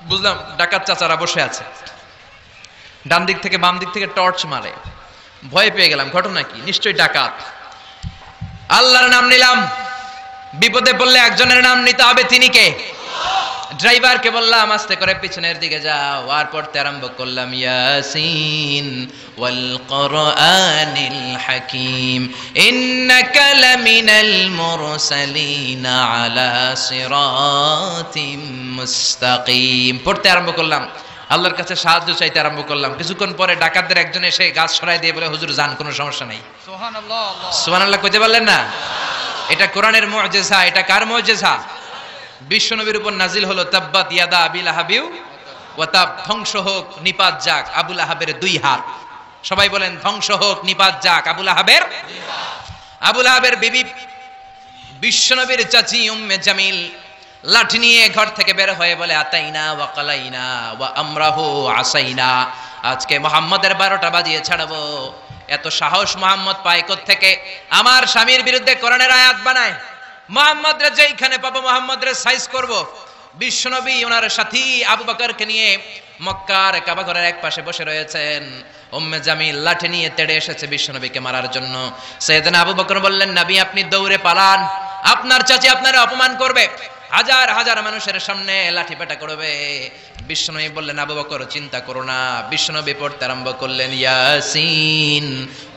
বুঝলাম ডাকাত চাচারা বসে আছে, ডান দিক থেকে বাম দিক থেকে টর্চ মারে। ভয় পেয়ে গেলাম, ঘটনা কি? নিশ্চয়ই ডাকাত। আল্লাহর নাম নিলাম, বিপদে পড়লে একজনের নাম নিতে হবে, তিনি কে? ড্রাইভারকে বললাম আস্তে করে পিছনের দিকে যাও, আর পড়তে আরম্ভ করলাম, ইয়াসিন ওয়াল কুরআনিল হাকীম ইন্নাকা লামিনাল মুরসালিন আলা সিরাতিম মুস্তাকিম। পড়তে আরম্ভ করলাম, আল্লাহর কাছে সাহায্য চাইতে আরম্ভ করলাম। কিছুক্ষণ পরে ডাকাতদের একজন এসে গাছ সরাই দিয়ে বলে, হুজুর যান, কোনো সমস্যা নাই। সুবহানাল্লাহ। সুবহানাল্লাহ কইতে পারলেন না? এটা কোরআনের মুজিজা। এটা কার মুজিজা? বিশ্বনবীর উপর নাজিল হলো, তাব্বাত ইয়াদা আবি লাহাবিউ ওয়া তাব, ধ্বংস হোক নিপাত যাক আবু লাহাবের 2 হাত। সবাই বলেন, ধ্বংস হোক নিপাত যাক আবু লাহাবের 2 হাত। আবু লাহাবের বিবি বিশ্বনবীর চাচি উম্মে জামিল লাঠি নিয়ে ঘর থেকে বের হয়ে বলে, আতাইনা ওয়া কালাইনা ওয়া আমরাহু আসাইনা, আজকে মুহাম্মাদের 12টা বাজিয়ে ছাড়বো। এত সাহস মুহাম্মদ পায় কোত্থেকে? আমার স্বামীর বিরুদ্ধে কোরআনের আয়াত বানায়, মুহাম্মদরে যেইখানে পাবো মুহাম্মদরে সাইজ করব। বিশ্বনবী ওনার সাথী আবু বকরকে নিয়ে মক্কার কাবা ঘরের এক পাশে বসে রয়েছেন। উম্মে জামিল লাঠি নিয়ে তেড়ে এসেছে বিশ্বনবীকে মারার জন্য। সাইয়েদনা আবু বকর বললেন, নবী আপনি দৌড়ে পালান, আপনার চাচি আপনারে অপমান করবে, হাজার হাজার মানুষের সামনে লাঠি পেটা করবে। বিশ্বনবী বললেন, আবু বকর চিন্তা করো না। বিশ্বনবী পড়তে আরম্ভ করলেন, ইয়াসিন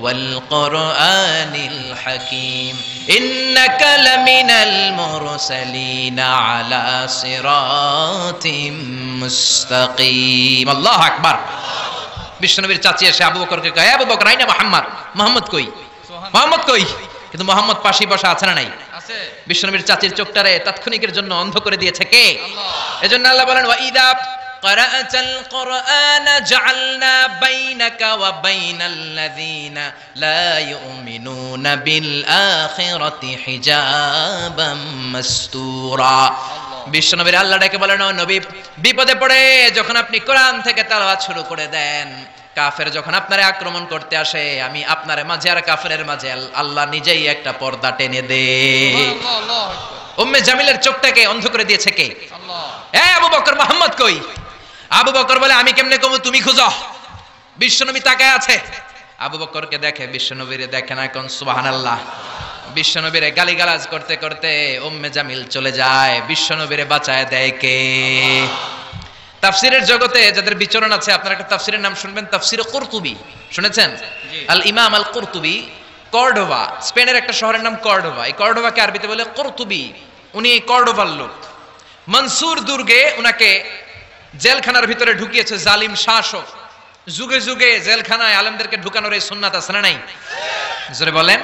ওয়াল কুরআনিল হাকীম ইন্নাকা লামিনাল মুরসালিন আলা সিরাতিম মুস্তাকিম। আল্লাহু আকবার। বিশ্বনবীর চাচি এসে আবু বকরকে কয়, আবু বকর, আইনা মুহাম্মদ, মুহাম্মদ কই? মুহাম্মদ কই? কিন্তু মুহাম্মদ পাশে বসা আছে না নাই? বিশ্বনবীর চাচির চোখটারে তাৎক্ষণিকের জন্য অন্ধ করে দিয়েছে কে? এজন্য আল্লাহ বলেন ওয়া ইদা ক্বারাআতাল কুরআনা জাআলনা বাইনাকা ওয়া বাইনাল্লাযীনা লা ইউমিনুনা বিল আখিরাতি হিজাবাম মাসতুরা। বিশ্বনবীর আল্লাহ ডেকে বলেন ও নবী, বিপদে পড়ে যখন আপনি কোরআন থেকে তেলাওয়াত শুরু করে দেন, কাফের যখন আপনারে আক্রমণ করতে আসে, আমি আপনার মাঝে আর কাফেরের মাঝে আল্লাহ নিজেই একটা পর্দা টেনে দে। উম্মে জামিলের চোখটাকে অন্ধ করে দিয়েছে কে? আল্লাহ। আবু বকর মুহাম্মদ কই? আবু বকর বলে আমি কেমনে কমু, তুমি খুঁজো। বিশ্বনবী তাকায় আছে, আবু বকরকে দেখে, বিশ্বনবীরে দেখে না। কোন সুবহানাল্লাহ। বিশ্বনবীরে গালিগালাজ করতে করতে উম্মে জামিল চলে যায়, বিশ্বনবীরে বাঁচায় দেয় কে? তাফসীরের জগতে যাদের বিচরণ আছে, আপনারা একটা তাফসীরের নাম শুনবেন, তাফসীরে কুরতুবী। শুনেছেন? আল ইমাম আল কুরতুবী, কর্ডোবা, স্পেনের একটা শহরের নাম কর্ডোবা। এই কর্ডোবাকে আরবিতে বলে কুরতুবী। উনি কর্ডোবার লোক। মনসুর দুর্গে উনাকে জেলখানার ভিতরে ঢুকিয়েছে জালিম শাসক। যুগে যুগে জেলখানায় আলেমদেরকে ঢুকানোর এই সুন্নাত আছে না নাই? জোরে বলেন।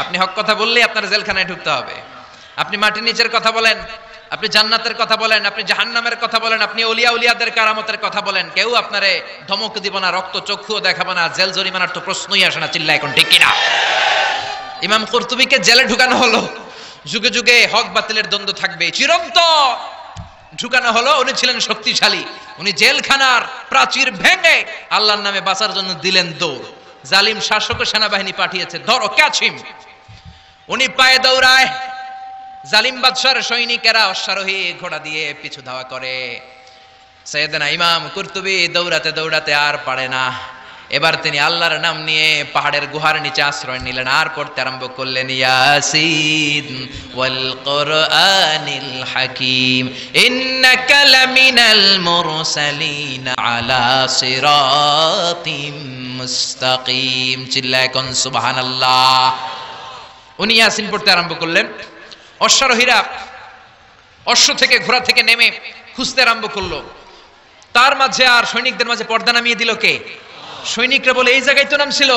আপনি হক কথা বললেই আপনার জেলখানায় ঢুকতে হবে। আপনি মাটির নিচের কথা বলেন, আপনি জান্নাতের কথা বলেন, আপনি জাহান্নামের কথা বলেন, আপনি ওলিয়া উলিয়াদের কারামতের কথা বলেন, কেউ আপনারে ধমক দিব না, রক্ত চক্ষুও দেখাবে না, জেল জরিমানার তো প্রশ্নই আসে না। চিল্লা এখন ঠিক কিনা? ইমাম কুরতুবীকে জেলে ঢুকানো হলো। যুগে যুগে হক বাতিলের দ্বন্দ্ব থাকবে, চিরন্তন ঢুকানো হলো। উনি ছিলেন শক্তিশালী, উনি জেলখানার প্রাচীর ভেঙে আল্লাহর নামে বাঁচার জন্য দিলেন দৌড়। জালিম শাসক ও সেনাবাহিনী পাঠিয়েছে, ধরো ক্যাচিম। উনি পায়ে দৌড়ায়, জালিম বাদশার সৈনিকেরা অশ্বারোহী ঘোড়া দিয়ে পিছু ধাওয়া করে। সাইয়েদনা ইমাম কুরতুবী দৌড়াতে দৌড়াতে আর পারে না। এবার তিনি আল্লাহর নাম নিয়ে পাহাড়ের গুহার নিচে আশ্রয় নিলেন, আর পড়তে আরম্ভ করলেন ইয়াসিন ওয়াল কুরআনিল হাকীম ইন্নাকা লামিনাল মুরসালিন আলা সিরাতিম মুস্তাকিম। চিল্লায় কোন সুবহানাল্লাহ। উনি ইয়াসিন পড়তে আরম্ভ করলেন। অশ্বারোহীরা অশ্ব থেকে ঘোড়া থেকে নেমে খুঁজতে আরম্ভ করলো। তার মাঝে আর সৈনিকদের মাঝে পর্দা নামিয়ে দিল কে? সৈনিকরা বলে এই জায়গায় তো নাম ছিল,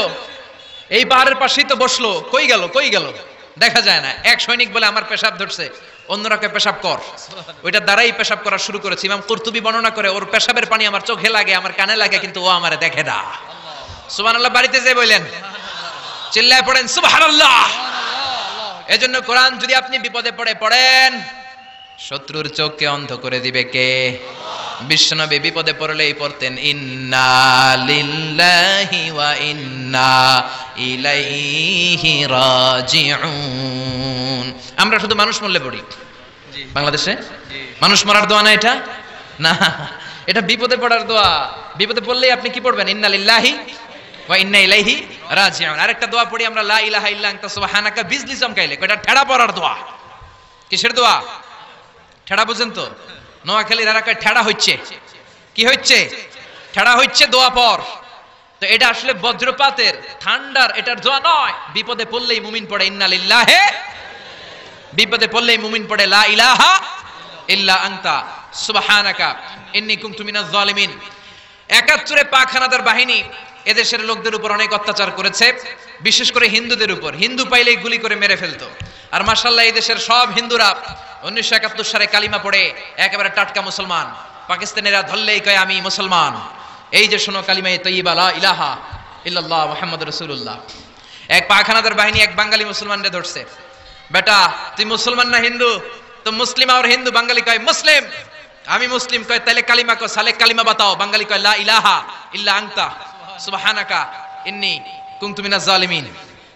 এই পাহাড়ের পাশেই তো বসলো, কই গেল কই গেল, দেখা যায় না। এক সৈনিক বলে আমার পেশাব ধরছে, অন্যরা কে পেশাব কর। ওইটা দ্বারাই পেশাব করা শুরু করেছে। ইমাম কুরতুবী বর্ণনা করে, ওর পেশাবের পানি আমার চোখে লাগে, আমার কানে লাগে, কিন্তু ও আমারে দেখে না। সুবহানাল্লাহ। বাড়িতে যে বললেন, চিল্লায় পড়েন সুবহানাল্লাহ। এজন্য কোরআন যদি আপনি বিপদে পড়ে পড়েন, শত্রুর চোখকে অন্ধ করে দিবে কে? বিশ্বনবী বিপদে পড়লেই পড়তেন ইন্না লিল্লাহি ওয়া ইন্না ইলাইহি রাজিউন। আমরা শুধু মানুষ মরলে পড়ি বাংলাদেশে। মানুষ মরার দোয়া না এটা, না, এটা বিপদে পড়ার দোয়া। বিপদে পড়লেই আপনি কি পড়বেন? ইন্না লিল্লাহি ওয়া ইন্না ইলাইহি রাজিউন। আরেকটা দোয়া পড়ি আমরা, লা ইলাহা ইল্লা আনতা সুবহানাকা, বিজলি চমকাইলে। এটা ঠেড়া পড়ার দোয়া। কিসের দোয়া? ঠেড়া বুঝেন তো? নোয়াখালীর এলাকায় ঠেড়া হচ্ছে। কি হচ্ছে? ঠেড়া হচ্ছে দোয়া পর। তো এটা আসলে বজ্রপাতের ঠান্ডার এটার দোয়া নয়। বিপদে পড়লেই মুমিন পড়ে ইন্না লিল্লাহি, বিপদে পড়লেই মুমিন পড়ে লা ইলাহা ইল্লা আনতা সুবহানাকা ইন্নী কুনতু মিনাজ জালিমিন। ৭১ পাক হানাদার বাহিনী এদেশের লোকদের উপর অনেক অত্যাচার করেছে, বিশেষ করে হিন্দুদের উপর। হিন্দু পাইলেই গুলি করে মেরে ফেলতো। আর মাশাআল্লাহ এই দেশের সব হিন্দুরা ১৯৭১ সালে কালিমা পড়ে একেবারে টাটকা মুসলমান। পাকিস্তানিরা ধরলেই কয় আমি মুসলমান। এই যে শোনো কালিমায়ে তয়্যিবা লা ইলাহা ইল্লাল্লাহ মুহাম্মাদুর রাসূলুল্লাহ। এক পাক হানাদার বাহিনী এক বাঙালি মুসলমানরে ধরছে। বেটা তুই মুসলমান না হিন্দু? তো মুসলিম আর হিন্দু। বাঙালি কয় মুসলিম। আমি মুসলিম। কয় তাহলে কালিমা কো, সালে কালিমা বাতাও। বাঙালি কয় লা ইলাহা ইল্লা আনতা সুবহানাকা ইন্নী কুনতু মিনাজ জালিমিন।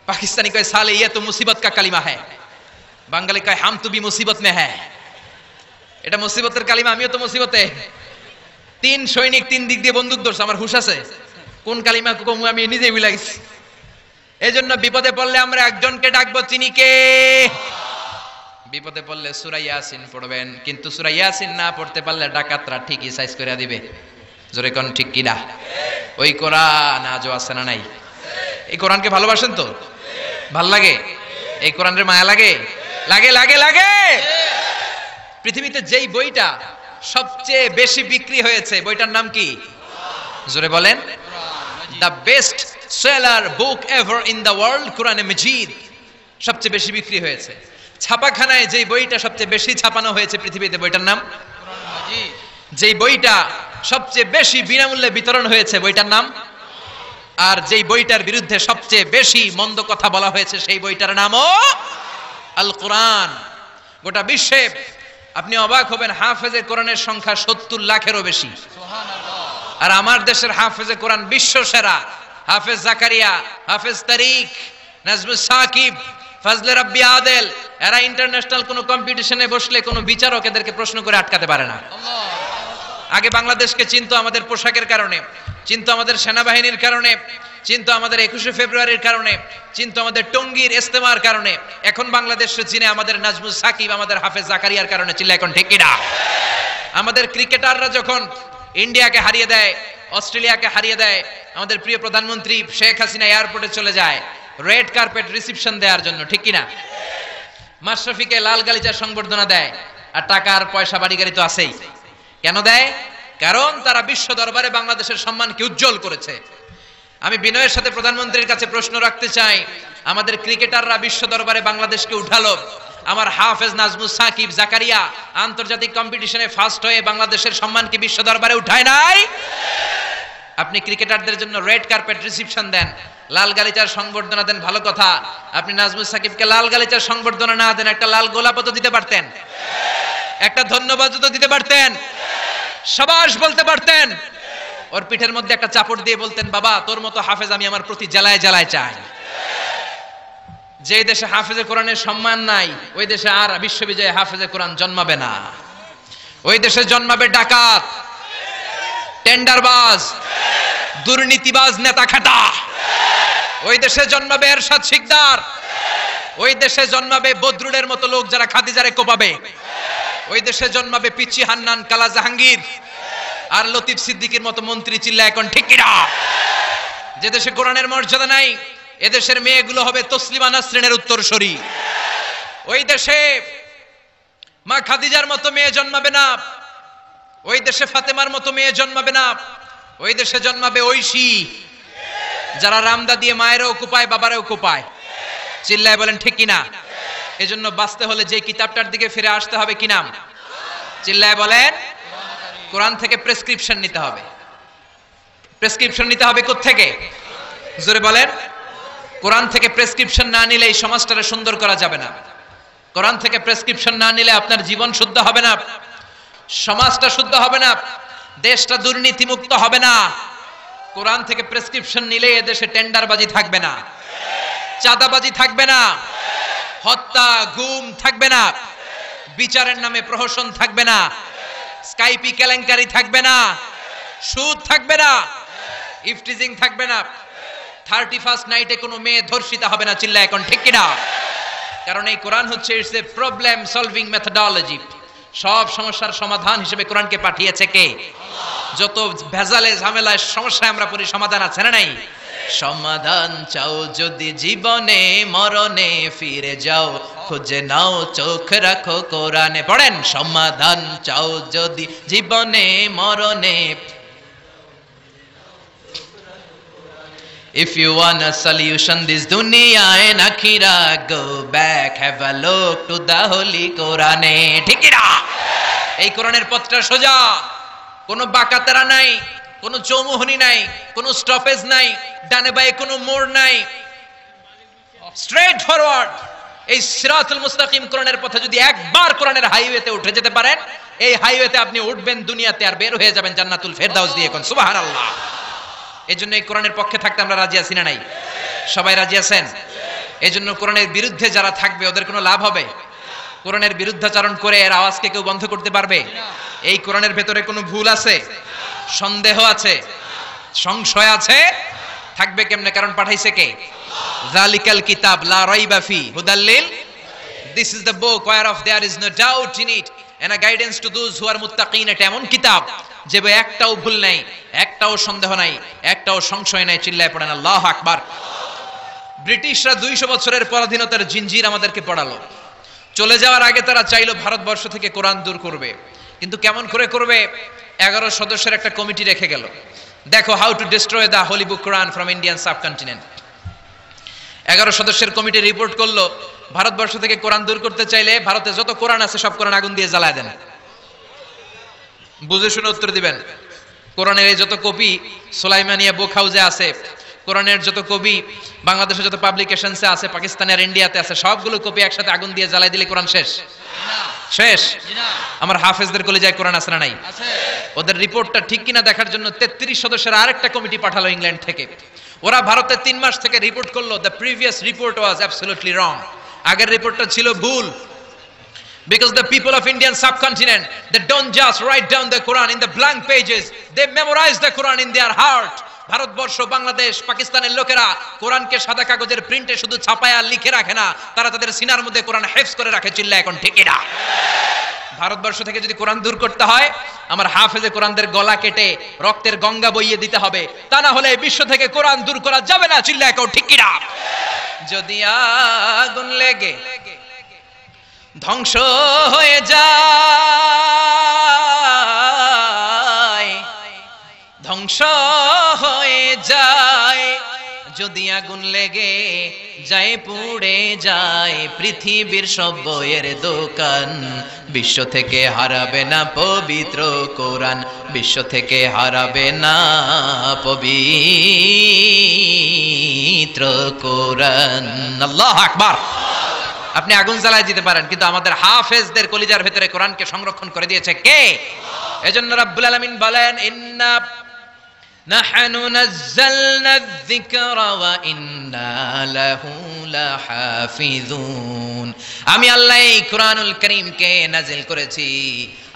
পাকিস্তানি কয় সালে ये तो मुसीबत का कलिमा है। বাঙালি কয় হাম তো भी मुसीबत में है। এটা মুসিবতের কালিমা, আমিও তো মুসিবতে। ৩ সৈনিক ৩ দিক দিয়ে বন্দুক ধরছে। আমার হুঁশ আছে কোন কালিমা কমু আমি নিজেই ভুলে গেছি। এজন্য বিপদে পড়লে আমরা একজনকে ডাকবো, চিনি কে? বিপদে পড়লে সূরা ইয়াসিন পড়বেন। কিন্তু সূরা ইয়াসিন না পড়তে পারলে ডাকাতরা ঠিকই সাইজ করে দিবে। জোরে কোন ঠিক কিনা? ওই কোরআন আজও আছে না নাই? এই কোরআনকে ভালোবাসেন তো? ভাল লাগে? এই কোরআনের মায়া লাগে? লাগে লাগে লাগে। পৃথিবীতে যেই বইটা সবচেয়ে বেশি বিক্রি হয়েছে বইটার নাম কি? জোরে বলেন। The best seller book ever in the world, কোরআনে মজিদ সবচেয়ে বেশি বিক্রি হয়েছে। ছাপাখানায় যেই বইটা সবচেয়ে বেশি ছাপানো হয়েছে পৃথিবীতে, বইটার নাম? যেই বইটা সবচেয়ে বেশি বিনামূল্যে বিতরণ হয়েছে, বইটার নাম? আর যেই বইটার বিরুদ্ধে সবচেয়ে বেশি মন্দ কথা বলা হয়েছে, সেই বইটার নামও আল কোরআন। গোটা বিশ্বে আপনি অবাক হবেন, হাফেজে কোরআনের সংখ্যা 70 লাখেরও বেশি। আর আমার দেশের হাফেজে কোরআন বিশ্ব সেরা। হাফেজ জাকারিয়া, হাফেজ তারিক, নাজমুস সাকিব, ফজলে রাব্বি আদেল, এরা ইন্টারন্যাশনাল কোনো কম্পিটিশনে বসলে কোনো বিচারক এদেরকে প্রশ্ন করে আটকাতে পারে না। আগে বাংলাদেশকে চিনতো আমাদের পোশাকের কারণে, চিনতো আমাদের সেনাবাহিনীর কারণে, চিনতো আমাদের 21শে ফেব্রুয়ারির কারণে, চিনতো আমাদের টঙ্গীর ইস্তেমার কারণে। এখন বাংলাদেশে চিনে আমাদের নাজমুস সাকিব, আমাদের হাফেজ জাকারিয়ার কারণে। চিল্লা এখন ঠিক কিনা? আমাদের ক্রিকেটাররা যখন ইন্ডিয়াকে হারিয়ে দেয়, অস্ট্রেলিয়াকে হারিয়ে দেয়, আমাদের প্রিয় প্রধানমন্ত্রী শেখ হাসিনা এয়ারপোর্টে চলে যায় রেড কার্পেট রিসেপশন দেওয়ার জন্য, ঠিক কিনা? মাশরাফিকে লাল গালিচার সংবর্ধনা দেয়, আর টাকা আর পয়সা বাড়ি গাড়ি তো আছেই। কেন দেয়? কারণ তারা বিশ্ব দরবারে বাংলাদেশের সম্মানকে উজ্জ্বল করেছে। আমি বিনয়ের সাথে প্রধানমন্ত্রীর কাছে প্রশ্ন রাখতে চাই, আমাদের ক্রিকেটাররা বিশ্ব দরবারে বাংলাদেশকে উঠালো, আমার হাফেজ নাজমুস সাকিব, জাকারিয়া আন্তর্জাতিক কম্পিটিশনে ফার্স্ট হয়ে বাংলাদেশের সম্মানকে বিশ্ব দরবারে উঠায় নাই? আপনি ক্রিকেটারদের জন্য রেড কার্পেট রিসেপশন দেন, লাল গালিচার সংবর্ধনা দেন, ভালো কথা। আপনি নাজমুস সাকিবকে লাল গালিচার সংবর্ধনা না দেন, একটা লাল গোলাপও তো দিতে পারতেন, একটা ধন্যবাদ তো দিতে পারতেন, শাবাশ বলতে পারতেন, ওর পিঠের মধ্যে একটা চাপড় দিয়ে বলতেন, বাবা তোর মতো হাফেজ আমি আমার প্রতি জেলায় জেলায় চাই। যে দেশে হাফেজে কোরআনের সম্মান নাই, ওই দেশে আর বিশ্ববিজয়ে হাফেজে কোরআন জন্মাবে না। ওই দেশে জন্মাবে ডাকাত, টেন্ডারবাজ, দুর্নীতিবাজ, নেতা খাটা। ওই দেশে জন্মাবে এরশাদ শিকদার, ওই দেশে জন্মাবে বদরুলের মতো লোক যারা খাদিজারে কোপাবে। ওই দেশে জন্মাবে পিচ্চি হান্নান, কালা জাহাঙ্গীর আর লতিফ সিদ্দিকীর মতো মন্ত্রী। চিল্লা এখন ঠিক কিনা? যে দেশে কোরআনের মর্যাদা নাই, এদেশের মেয়েগুলো হবে তসলিমা নাসরিনের উত্তরসূরি। ওই দেশে মা খাদিজার মতো মেয়ে জন্মাবে না, ওই দেশে ফাতেমার মতো মেয়ে জন্মাবে না। ওই দেশে জন্মাবে ঐশী, যারা রামদা দিয়ে মায়েরও কোপায়, বাবারও কোপায়। চিল্লায় বলেন ঠিক কিনা? এজন্য বাঁচতে হলে যে কিতাবটার দিকে ফিরে আসতে হবে, কি নাম? চিল্লায় বলেন। কোরআন থেকে প্রেসক্রিপশন নিতে হবে। প্রেসক্রিপশন নিতে হবে কোত্থেকে? জোরে বলেন। কোরআন থেকে প্রেসক্রিপশন না নিলে এই সমাজটারে সুন্দর করা যাবে না। কোরআন থেকে প্রেসক্রিপশন না নিলে আপনার জীবন শুদ্ধ হবে না, সমাজটা শুদ্ধ হবে না, দেশটা দুর্নীতিমুক্ত হবে না। কোরআন থেকে প্রেসক্রিপশন নিলে এদেশে টেন্ডারবাজি থাকবে না, চাঁদাবাজি থাকবে না, হত্যা গুম থাকবে না, বিচারের নামে প্রহসন থাকবে না, স্কাইপি কেলেঙ্কারি থাকবে না, সুদ থাকবে না, ইফটিজিং থাকবে না, 31st নাইটে কোনো মেয়ে ধর্ষিতা হবে না। চিল্লা এখন ঠিক কিনা? কারণ এই কোরআন হচ্ছে it's a problem solving methodology. সব সমস্যার সমাধান হিসেবে কোরআনকে পাঠিয়েছে কে? যত ভেজালে ঝামেলায় সমস্যায় আমরা পড়ি, সমাধান আছে না নাই? সমাধান চাও যদি জীবনে, মরণে ফিরে যাও, খুঁজে নাও চোখ রাখো কোরআনে। পড়েন, সমাধান চাও যদি জীবনে, মরণে। If you want a solution this dunya and akhirah, go back, have a look to the holy Quran. ঠিক না? এই কোরআনের পথটা সোজা, কোনো বাঁকাতেরা নাই, কোনো চৌমুহনী নাই, কোনো স্টপেজ নাই, ডানে বাঁয়ে কোনো মোড় নাই, স্ট্রেট ফরওয়ার্ড। এই সিরাতুল মুস্তাকিম কোরআনের পথে যদি একবার কোরআনের হাইওয়েতে উঠে যেতে পারেন, এই হাইওয়েতে আপনি উঠবেন দুনিয়াতে, আর বের হয়ে যাবেন জান্নাতুল ফেরদাউস দিয়ে। কোন সুবহানাল্লাহ। এজন্য এই কোরআনের পক্ষে থাকতে আমরা রাজি আছি না নাই? সবাই রাজি আছেন? এজন্য কোরআনের বিরুদ্ধে যারা থাকবে ওদের কোনো লাভ হবে? কোরআনের বিরুদ্ধাচরণ করে এর আওয়াজকে কেউ বন্ধ করতে পারবে? এই কোরআনের ভেতরে কোনো ভুল আছে, সন্দেহ আছে, সংশয় আছে? থাকবে কেমনে? কারণ পাঠাইছে কে? যালিকাল কিতাব লা রাইবা ফি হুদাল লিল, this is the book whereof there is no doubt in it and a guidance to those who are muttaqin। এটা এমন কিতাব যে একটাও ভুল নাই, একটাও সন্দেহ নাই, একটাও সংশয় নাই। চিল্লায় পড়েন আল্লাহু আকবার। ব্রিটিশরা 200 বছরের পরাধীনতার জিঞ্জির আমাদেরকে পড়ালো। চলে যাওয়ার আগে তারা চাইলো ভারতবর্ষ থেকে কোরআন দূর করবে, কিন্তু কেমন করে করবে? 11 সদস্যের একটা কমিটি রেখে গেল। দেখো, how to destroy the holy book Quran from Indian subcontinent. 11 সদস্যের কমিটি রিপোর্ট করলো ভারতবর্ষ থেকে কোরআন দূর করতে চাইলে ভারতে যত কোরআন আছে সব কোরআন আগুন দিয়ে জ্বালায় দেন। বুঝে শুনে উত্তর দিবেন। কোরআনের এই যত কপি সুলাইমানিয়া বুক হাউসে আছে, কোরআনের যত কপি বাংলাদেশের যত পাবলিকেশনসে আছে, পাকিস্তানে আর ইন্ডিয়াতে আছে, সবগুলো কপি একসাথে আগুন দিয়ে জ্বালাই দিলে কোরআন শেষ। শেষ। আমার হাফেজদের কলিজায় কোরআন আছে না নাই? ওদের রিপোর্টটা ঠিক কিনা দেখার জন্য 33 সদস্যের আরেকটা কমিটি পাঠালো ইংল্যান্ড থেকে। ওরা ভারতে 3 মাস থেকে রিপোর্ট করলো, the previous report was absolutely রং। আগের রিপোর্টটা ছিল ভুল। Because the people of Indian subcontinent, they don't just write down the Quran in the blank pages, they memorize the Quran in their heart. Bharatvarsha, Bangladesh, পাকিস্তানের লোকেরা কোরআনকে সাদা কাগজের প্রিন্টে শুধু ছাপায়া লিখে রাখে না, তারা তাদের সিনার মধ্যে কোরআন হেফজ করে রাখে। চিল্লা এখন ঠিক না? ভারতবর্ষ থেকে যদি কোরআন দূর করতে হয়, আমার হাফেজে কোরআনদের গলা কেটে রক্তের গঙ্গা বইয়ে দিতে হবে, তা না হলে বিশ্ব থেকে কোরআন দূর করা যাবে না। চিল্লা এখন ঠিক না? যদি আগুন লেগে ধ্বংস হয়ে যায়, ধ্বংস হয়ে যায়, যদি আগুন লেগে যায় পুড়ে যায় পৃথিবীর সব বইয়ের দোকান, বিশ্ব থেকে হারাবে না পবিত্র কোরআন, বিশ্ব থেকে হারাবে না পবিত্র কোরআন। আল্লাহু আকবার। আপনি আগুন জ্বালায় দিতে পারেন, কিন্তু আমাদের হাফেজদের কলিজার ভেতরে কোরআনকে সংরক্ষণ করে দিয়েছে কে? এজন্য রাব্বুল আলামিন বলেন, ইন্না নাহনু নাযালনা যিকরা ওয়া ইন্না লাহু লাহাফিজুন। আমি আল্লাহ এই কোরআনুল কারীমকে নাযিল করেছি,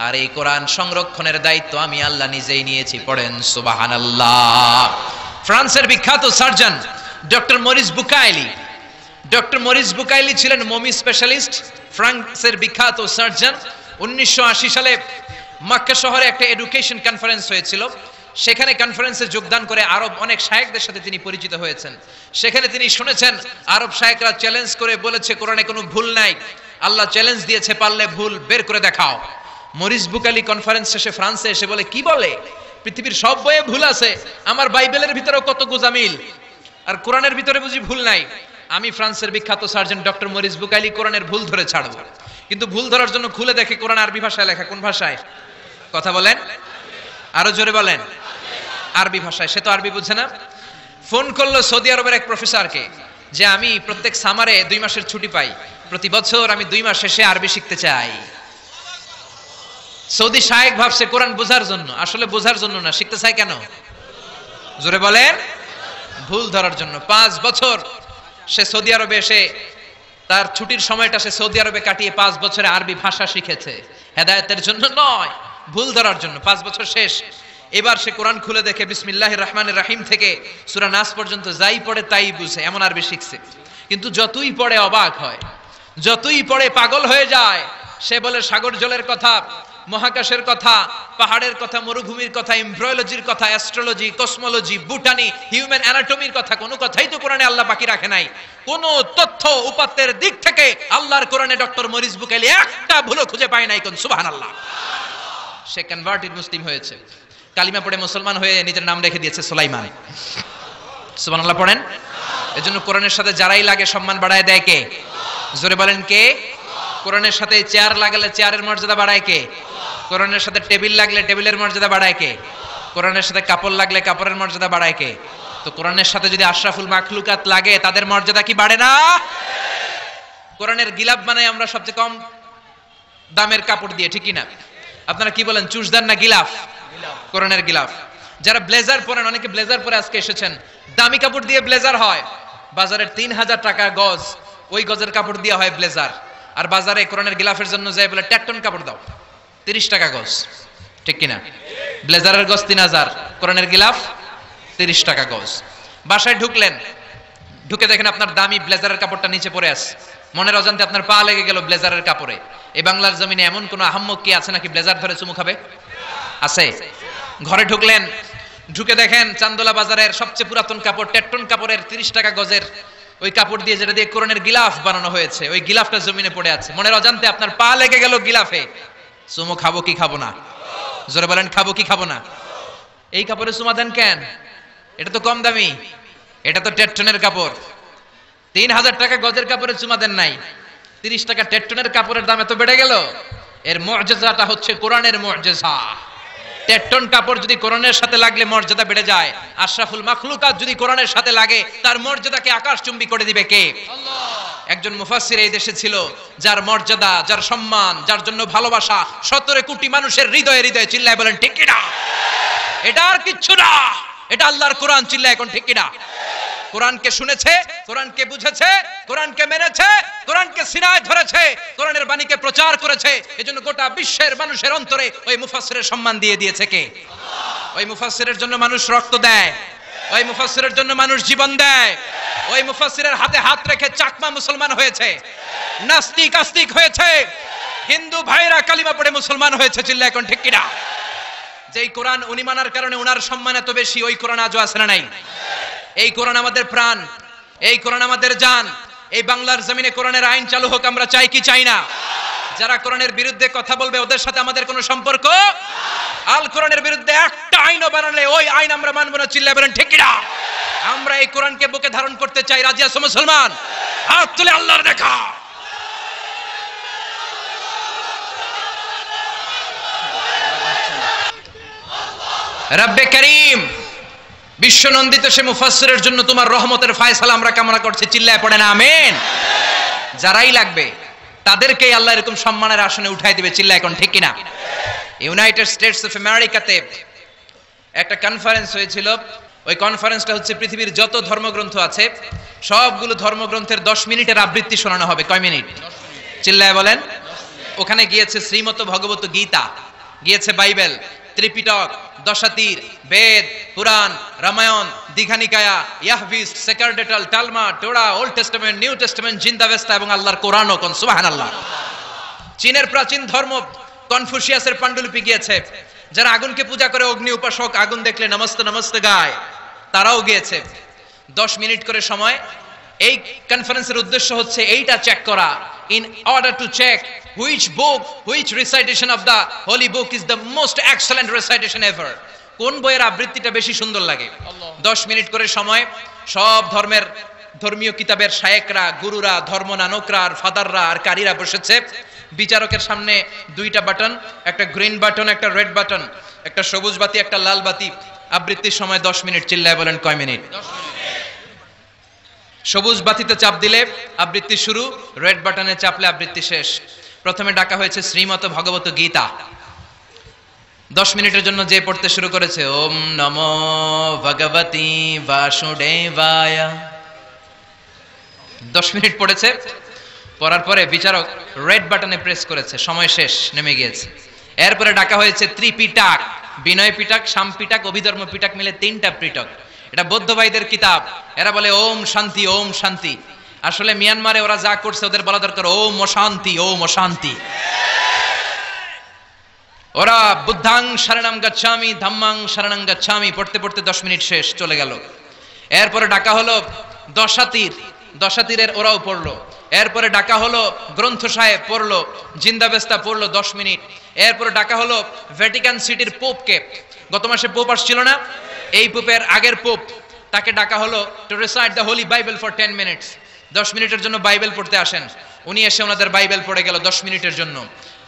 আর এই কোরআন সংরক্ষণের দায়িত্ব আমি আল্লাহ নিজেই নিয়েছি। পড়েন সুবহানাল্লাহ। ফ্রান্সের বিখ্যাত surgeon doctor Morris Bucaille, doctor Morris Bucaille ছিলেন মমি স্পেশালিস্ট, ফ্রান্সের বিখ্যাত সার্জন। 1980 সালে মক্কা শহরে একটা এডুকেশন কনফারেন্স হয়েছিল। সেখানে কনফারেন্সে যোগদান করে আরব অনেক শায়েখদের সাথে তিনি পরিচিত হয়েছেন। সেখানে তিনি শুনেছেন আরব শায়েখরা চ্যালেঞ্জ করে বলেছে কোরআনে কোনো ভুল নাই, আল্লাহ চ্যালেঞ্জ দিয়েছে, পারলে ভুল বের করে দেখাও। মরিস বুকাইলি কনফারেন্স শেষে ফ্রান্সে এসে বলে, কি বলে, পৃথিবীর সব বইয়ে ভুল আছে, আমার বাইবেলের ভিতরেও কত গোজামিল, আর কোরআনের ভিতরে বুঝি ভুল নাই? আমি ফ্রান্সের বিখ্যাত সার্জন ডক্টর মরিস বুকাইলি কোরআনের ভুল ধরে ছাড়ব। কিন্তু ভুল ধরার জন্য খুলে দেখে কোরআন আরবি ভাষায় লেখা। কোন ভাষায়? কথা বলেন, আরো জোরে বলেন। আরবি ভাষায়। সে তো আরবি বুঝে না। ফোন করলো সৌদি আরবের এক প্রফেসরকে, যে আমি প্রত্যেক সামারে 2 মাসের ছুটি পাই, প্রতি বছর আমি 2 মাস শেষে আরবি শিখতে চাই। সৌদি শায়েখ ভাবছে কোরআন বোঝার জন্য, আসলে বোঝার জন্য না। শিখতে চাই কেন? জোরে বলেন। ভুল ধরার জন্য। 5 বছর সে সৌদি আরবে এসে তার ছুটির সময়টা সে সৌদি আরবে কাটিয়ে 5 বছরে আরবি ভাষা শিখেছে। হেদায়েতের জন্য নয়, ভুল ধরার জন্য। 5 বছর শেষ। এবার সে কোরআন খুলে দেখে বিসমিল্লাহির রহমানির রহিম থেকে সূরা নাস পর্যন্ত যাই পড়ে তাই বুঝে, এমন আরবি শিখছে। কিন্তু যতই পড়ে অবাক হয়, যতই পড়ে পাগল হয়ে যায়। সে বলে সাগর জলের কথা, মহাকাশের কথা, পাহাড়ের কথা, মরুভূমির কথা, এমব্রয়োলজির কথা, অ্যাস্ট্রোলজি, কসমোলজি, বুটানি, হিউম্যান অ্যানাটমির কথা, কোনো কথাই তো কোরআনে আল্লাহ বাকি রাখে নাই। কোন তথ্য উপাত্তের দিক থেকে আল্লাহর কোরআনে ডক্টর মরিস বুকাইলি একটা ভুলও খুঁজে পায় নাই। কোন সুবহানাল্লাহ। সে কনভার্টেড মুসলিম হয়েছে, কালিমা পড়ে মুসলমান হয়ে নিজের নাম রেখে দিয়েছে সুলাইমান। সুবহানাল্লাহ পড়েন। এজন্য কোরআনের সাথে যারাই লাগে সম্মান বাড়ায় দেয় কে? জোরে বলেন কে? কোরআনের সাথে চেয়ার লাগালে চেয়ারের মর্যাদা বাড়ায় কে? কোরআনের সাথে টেবিল লাগলে টেবিলের মর্যাদা বাড়ায় কে? কোরআনের সাথে কাপড় লাগলে কাপড়ের মর্যাদা বাড়ায় কে? তো কোরআনের সাথে যদি আশরাফুল মাখলুকাত লাগে, তাদের মর্যাদা কি বাড়ে না? কোরআনের গিলাফ বানাই আমরা সবচেয়ে কম দামের কাপড় দিয়ে, ঠিক না? আপনারা কি বলেন, চুজদার না গিলাফ? কোরআনের গিলাফ। যারা ব্লেজার পরেন, অনেকে ব্লেজার পরে আজকে এসেছেন, দামি কাপড় দিয়ে ব্লেজার হয়। বাজারের 3000 টাকা গজ, ওই গজের কাপড় দিয়ে হয় ব্লেজার। আর বাজারে কোরআনের গিলাফের জন্য যায় বলে ট্যাকটন কাপড় দাও, 30 টাকা গজ, ঠিক কিনা? ব্লেজারের গজ 3000, কোরআনের গিলাফ 30 টাকা গজ। বাসায় ঢুকলেন, ঢুকে দেখেন আপনার দামি ব্লেজারের কাপড়টা নিচে পড়ে আছে, মনের অজান্তে আপনার পা লেগে গেল ব্লেজারের কাপড়ে। এই বাংলার জমিনে এমন কোন আহাম্মক কি আছে নাকি ব্লেজার ধরে চুমু খাবে? আছে? ঘরে ঢুকলেন, ঢুকে দেখেন চান্দোলা বাজারের সবচেয়ে পুরাতন কাপড়, ট্যাকটন কাপড়ের 30 টাকা গজের ওই কাপড় দিয়ে, যেটা দিয়ে কোরআনের গিলাফ বানানো হয়েছে, ওই গিলাফটা জমিনে পড়ে আছে। মনের অজান্তে আপনার পা লেগে গেল গিলাফে। চুমু খাবো কি খাবো না? জোরে বলেন, খাবো কি খাবো না? এই কাপড়ে চুমা দেন কেন? এটা তো কম দামি, এটা তো ট্যাকটনের কাপড়। 3000 টাকা গজের কাপড়ে চুমা দেন নাই, 30 টাকা টেট্টনের কাপড়ের দাম এত বেড়ে গেল? এর মুআজিজাটা হচ্ছে কোরআনের মুআজিজা। টেট্টন কাপড় যদি কোরআনের সাথে লাগলে মর্যাদা বেড়ে যায়, আশরাফুল মাখলুকাত যদি কোরআনের সাথে লাগে তার মর্যাদাকে আকাশচুম্বী করে দিবে কে? আল্লাহ। একজন মুফাসসির এই দেশে ছিল যার মর্যাদা, যার সম্মান, যার জন্য ভালোবাসা 17 কোটি মানুষের হৃদয়ে হৃদয়ে। চিল্লায় বলেন ঠিক কি না? এটা আর কিচ্ছু না, এটা আল্লাহর কোরআন। চিল্লায় এখন ঠিক কি না? কোরআনকে শুনেছে, কোরআনকে বুঝেছে, কোরআনকে মেনেছে, কোরআনকে সিনায় ধরেছে, কোরআনের বাণীকে প্রচার করেছে। এজন্য গোটা বিশ্বের মানুষের অন্তরে ওই মুফাসসিরের সম্মান দিয়ে দিয়েছে কে? আল্লাহ। ওই মুফাসসিরের জন্য মানুষ রক্ত দেয়, ওই মুফাসসিরের জন্য মানুষ জীবন দেয়, ওই মুফাসসিরের হাতে হাত রেখে চাকমা মুসলমান হয়েছে, নাস্তিক আস্তিক হয়েছে, হিন্দু ভাইরা কালিমা পড়ে মুসলমান হয়েছে। চিল্লায় এখন ঠিক কি না? যেই কোরআন উনি মানার কারণে ওনার সম্মান এত বেশি, ওই কোরআন আজও আছে না নাই? এই কোরআন আমাদের প্রাণ, এই কোরআন আমাদের জান। এই বাংলার জমিনে কোরআনের আইন চালু হোক, আমরা চাই কি চাই না? যারা কোরআনের বিরুদ্ধে কথা বলবে ওদের সাথে আমাদের কোনো সম্পর্ক? আল কোরআনের বিরুদ্ধে একটা আইনও বানালে ওই আইন আমরা মানব না। চিল্লায় বলেন ঠিক কি না? আমরা এই কোরআনকে বুকে ধারণ করতে চাই। রাজি আছো মুসলমান? হাত তুলে আল্লাহর দেখা। রব্বে করিম, বিশ্বনন্দিত সে মুফাসসিরের জন্য তোমার রহমতের ফয়সালা আমরা কামনা করছি। চিল্লায় পড়েন আমিন। যারাই লাগবে তাদেরকেই আল্লাহ এরকম সম্মানের আসনে উঠাই দিবে। চিল্লায় এখন ঠিক কিনা? ইউনাইটেড স্টেটস অফ আমেরিকাতে একটা কনফারেন্স হয়েছিল। ওই কনফারেন্সটা হচ্ছে পৃথিবীর যত ধর্মগ্রন্থ আছে সবগুলো ধর্মগ্রন্থের 10 মিনিটের আবৃত্তি শোনানো হবে। কয় মিনিট? চিল্লায় বলেন। ওখানে গিয়েছে শ্রীমত ভগবত গীতা, গিয়েছে বাইবেল, ত্রিপিটক, দশাতীর, বেদ, পুরাণ, রামায়ণ, দীঘানিকায়া, ইয়াহভিস, সেকারডেটাল, টালমা, Torah, Old Testament, New Testament, জিন্দাবেস্তা এবং আল্লাহর কোরআনও। কোন সুবহানাল্লাহ। চীনের প্রাচীন ধর্ম কনফুসিয়াসের পাণ্ডুলিপি গিয়েছে। যারা আগুনকে পূজা করে, অগ্নি উপাসক, আগুন দেখলে নমস্তে নমস্তে গায়, তারাও গিয়েছে। 10 মিনিট করে সময়। এই কনফারেন্সের উদ্দেশ্য হচ্ছে এইটা চেক করা, in order to check which book, which recitation of the holy book is the most excellent recitation ever. কোন বইয়ের আবৃত্তিটা বেশি সুন্দর লাগে। 10 মিনিট করে সময়। সব ধর্মের ধর্মীয় কিতাবের শায়েকরা, গুরুরা, ধর্মনানকরা আর ফাদাররা আর কারীরা বসেছে। বিচারকের সামনে 2টা বাটন, একটা গ্রিন বাটন, একটা রেড বাটন, একটা সবুজ বাতি, একটা লাল বাতি। আবৃত্তির সময় 10 মিনিট। চিল্লায় বলেন কয় মিনিট? 10 মিনিট। সবুজ বাতিতে চাপ দিলে আবৃত্তি শুরু, রেড বাটনে চাপলে আবৃত্তি শেষ। প্রথমে ডাকা হয়েছে শ্রীমত ভগবত গীতা। 10 মিনিটের জন্য যে পড়তে শুরু করেছে, ওম নমো ভগবতী বাসুদেবায়। 10 মিনিট পড়েছে। পড়ার পরে বিচারক রেড বাটনে প্রেস করেছে, সময় শেষ, নেমে গিয়েছে। এরপরে ডাকা হয়েছে ত্রিপিটক, বিনয় পিটক, শাম পিটক, অভিধর্ম পিটক মিলে 3টা পিটক। এটা বৌদ্ধ ভাইদের কিতাব। এরা বলে ওম শান্তি, ওম শান্তি। আসলে মিয়ানমারে ওরা যা করছে ওদের বলা দরকার ওম অশান্তি, ওম অশান্তি। ওরা বুদ্ধাং শরণং গচ্ছামি, ধাম্মাং শরণং গচ্ছামি পড়তে পড়তে 10 মিনিট শেষ, চলে গেল। এরপরে ডাকা হলো দশাতীর, দশাতীরের ওরাও পড়লো। এরপরে ডাকা হলো গ্রন্থ সাহেব, পড়লো। জিন্দাবেস্তা পড়লো 10 মিনিট। এরপরে ডাকা হলো ভ্যাটিকান সিটির পোপকে। গত মাসে পোপ আসছিল না? এই পোপের আগের পোপ, তাকে ডাকা হলো to recite the Holi Bible for 10 minutes. 10 মিনিটের জন্য বাইবেল পড়তে আসেন। উনি এসে ওনাদের বাইবেল পড়ে গেল 10 মিনিটের জন্য।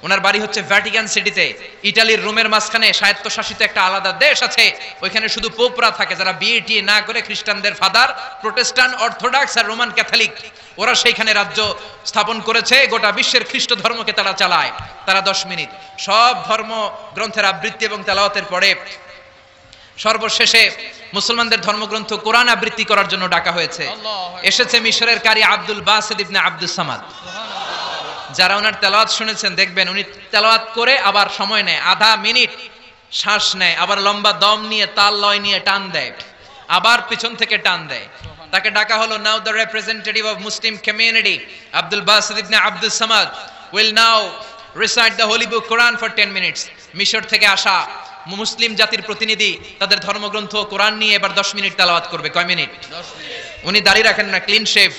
ওনার বাড়ি হচ্ছে ভ্যাটিকান সিটিতে, ইটালির রোমের মাঝখানে স্বায়ত্তশাসিত একটা আলাদা দেশ আছে। ওইখানে শুধু পোপরা থাকে, যারা বিয়ে না করে খ্রিস্টানদের ফাদার, প্রোটেস্টান্ট, অর্থোডক্স আর রোমান ক্যাথলিক, ওরা সেইখানে রাজ্য স্থাপন করেছে। গোটা বিশ্বের খ্রিস্ট ধর্মকে তারা চালায়। তারা 10 মিনিট সব ধর্ম গ্রন্থের আবৃত্তি এবং তেলাওয়াতের পরে সর্বশেষে মুসলমানদের ধর্মগ্রন্থ কোরআন আবৃত্তি করার জন্য ডাকা হয়েছে। এসেছে মিশরের কারি Abdul Basit ibn Abdus Samad. যারা ওনার তেলাওয়াত শুনেছেন দেখবেন উনি তেলাওয়াত করে আবার সময় নেয়, আধা মিনিট শ্বাস নেয়, আবার লম্বা দম নিয়ে তাল লয় নিয়ে টান দেয়, আবার পিছন থেকে টান দেয়। তাকে ডাকা হলো, now the representative of Muslim community Abdul Basit ibn Abdus Samad will now recite the holy book Quran for 10 minutes. মিশর থেকে আসা মুসলিম জাতির প্রতিনিধি তাদের ধর্মগ্রন্থ কোরআন নিয়ে এবার 10 মিনিট তেলাওয়াত করবে। কয় মিনিট? 10 মিনিট। উনি দাড়ি রাখেন না, ক্লিন শেভ,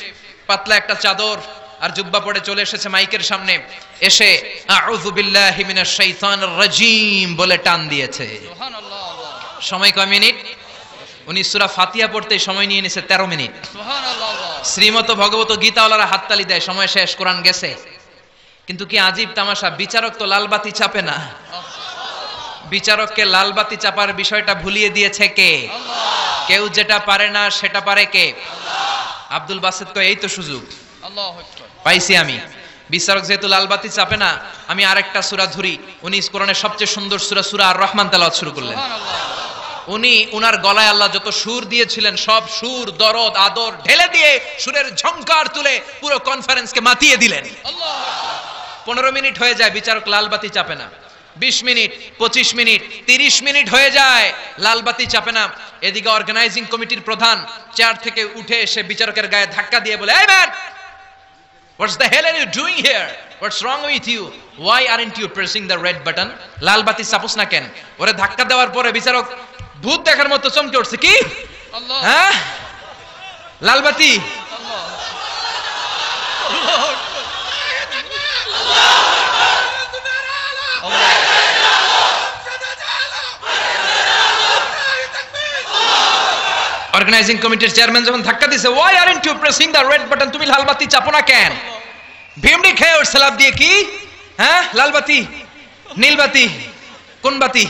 পাতলা একটা চাদর আর জুব্বা পরে চলে এসেছে মাইকের সামনে। এসে আউযু বিল্লাহি মিনাশ শাইতানির রাজিম বলে টান দিয়েছে। সুবহানাল্লাহ। সময় কয় মিনিট? উনি সূরা ফাতিহা পড়তে সময় নিয়ে নিয়েছে 13 মিনিট। সুবহানাল্লাহ। শ্রীমত ভগবত গীতাওয়ালারা হাততালি দেয়, সময় শেষ, কোরআন গেছে। কিন্তু কি আজীব তামাশা, বিচারক তো লালবাতি চাপে না। বিচারককে লালবাতি চাপার বিষয়টা ভুলিয়ে দিয়েছে কে? কেউ যেটা পারে না সেটা পারে কে? আব্দুল বাসেত কয় এই তো সুযোগ পাইছি আমি। বিচারক যেহেতু লালবাতি চাপে না, আমি আরেকটা সূরা ধরি। উনি কোরআনের সবচেয়ে সুন্দর সূরা, সূরা আর রহমান তেলাওয়াত শুরু করলেন। উনি উনার গলায় আল্লাহ যত সুর দিয়েছিলেন সব সুর, দরদ, আদর ঢেলে দিয়ে সুরের ঝংকার তুলে পুরো কনফারেন্সকে মাতিয়ে দিলেন। 15 মিনিট হয়ে যায়, বিচারক লালবাতি চাপে না। 20 মিনিট, 25 মিনিট, 30 মিনিট হয়ে যায়, লালবাতি চাপে না। এদিকে অর্গানাইজিং কমিটির প্রধান চেয়ার থেকে উঠে এসে বিচারকের গায়ে ধাক্কা দিয়ে বলে, এই man, what's the hell are you doing here? What's wrong with you? Why aren't you pressing the red button? লালবাতি চাপোস না কেন? ওরে ধাক্কা দেওয়ার পরে বিচারক ভূত দেখার মতো চমকে উঠছে, কি হ্যাঁ লালবাতি? অর্গানাইজিং কমিটির চেয়ারম্যান যখন ধাক্কা দিছে, why aren't you pressing the red button? তুমি লালবাতি চাপো না কেন? ভিমড়ি খেয়ে উঠছে লাফ দিয়ে, কি হ্যাঁ লালবাতি, নীলবাতি, কোন বাতি,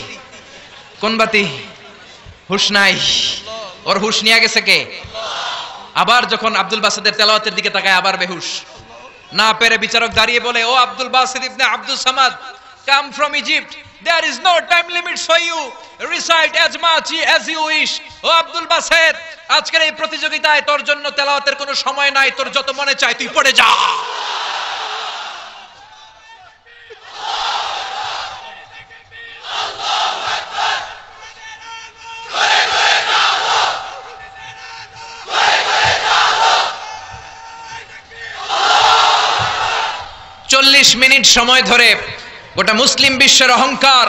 কোন বাতি? হুশ নাই, ওর হুশ নিয়ে গেছে কে? আবার যখন আব্দুল বাসেদের তেলাওয়াতের দিকে তাকায় আবার বেহুশ। না পেরে বিচারক দাঁড়িয়ে বলে, ও আব্দুল বাসেদ ইবনে Abdul Samad, come from Egypt, there is no time limit for you, recite as much as you wish. ও আব্দুল বাসেদ, আজকের এই প্রতিযোগিতায় তোর জন্য তেলাওয়াতের কোনো সময় নাই, তোর যত মনে চায় তুই পড়ে যা। চল্লিশ মিনিট সময় ধরে গোটা মুসলিম বিশ্বের অহংকার,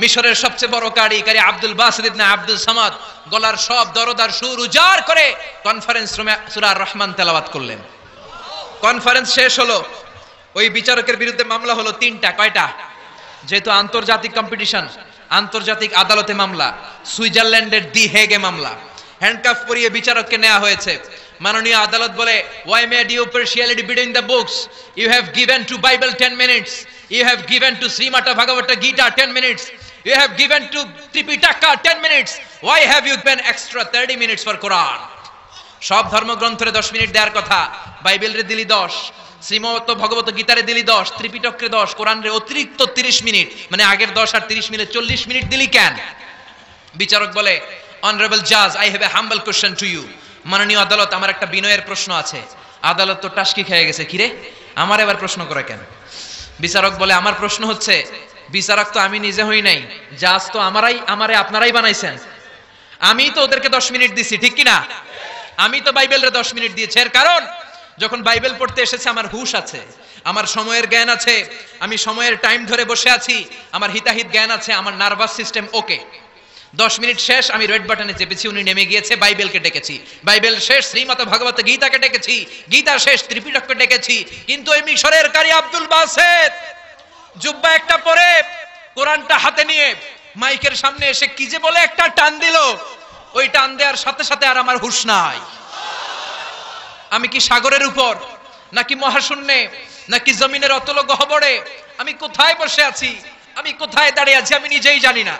মিশরের সবচেয়ে বড় কারি আব্দুল বাসেদ ইবনে আব্দুল সামাদ গলার সব দরদার সুর উজাড় করে কনফারেন্স রুমে সূরা আর রহমান তেলাওয়াত করলেন। কনফারেন্স শেষ হলো, ওই বিচারকের বিরুদ্ধে মামলা হলো 3টা। কয়টা? যেহেতু আন্তর্জাতিক কম্পিটিশন, আন্তর্জাতিক আদালতে মামলা, সুইজারল্যান্ডের দি হেগে মামলা। হ্যান্ডকাফ পরিয়ে বিচারককে নেওয়া হয়েছে। মাননীয় আদালত বলে, why made you partiality between the books? You have given to Bible 10 minutes, you have given to Srimata Bhagavata Gita 10 minutes, you have given to Tripitaka 10 minutes, why have you given extra 30 minutes for Quran? সব ধর্মগ্রন্থরে 10 minute দেওয়ার কথা, বাইবেলরে দিলি 10, শ্রীমত ভগবত গীতারে দিলি 10, ত্রিপিটকরে 10, কোরআনের অতিরিক্ত 30 minute, মানে আগের 10 আর 30 মিলে 40 মিনিট দিলি কেন? বিচারক বলে, honorable judge, I have a humble question to you. মাননীয় আদালত, আমার একটা বিনয়ের প্রশ্ন আছে। আদালত তো টাসকি খেয়ে গেছে, কিরে আমার এবার প্রশ্ন করে কেন? বিচারক বলে, আমার প্রশ্ন হচ্ছে, বিচারক তো আমি নিজে হই নাই, জাজ তো আমারে আপনারাই বানাইছেন। আমি তো ওদেরকে 10 মিনিট দিছি, ঠিক কি না? আমি তো বাইবেলরে 10 মিনিট দিয়েছি। এর কারণ, যখন বাইবেল পড়তে এসেছে আমার হুশ আছে, আমার সময়ের জ্ঞান আছে, আমি সময়ের টাইম ধরে বসে আছি, আমার হিতাহিত জ্ঞান আছে, আমার নার্ভাস সিস্টেম ওকে। 10 মিনিট শেষ, আমি রেড বাটনে চেপেছি, উনি নেমে গিয়েছে, বাইবেলকে ডেকেছি, বাইবেল শেষ, শ্রীমত ভগবত গীতাকে ডেকেছি, গীতা শেষ, ত্রিপিটককে ডেকেছি। কিন্তু ওই মিশরের কারি আব্দুল বাসেদ জুব্বা একটা পরে কোরআনটা হাতে নিয়ে মাইকের সামনে এসে কি যে বলে একটা টান দিল, ওই টান দেওয়ার সাথে সাথে আর আমার হুঁশ নাই। আমি কি সাগরের উপর, নাকি মহাশূন্যে, নাকি জমিনের অতল গহ্বরে? আমি কোথায় বসে আছি, আমি কোথায় দাঁড়িয়ে আছি, আমি নিজেই জানি না।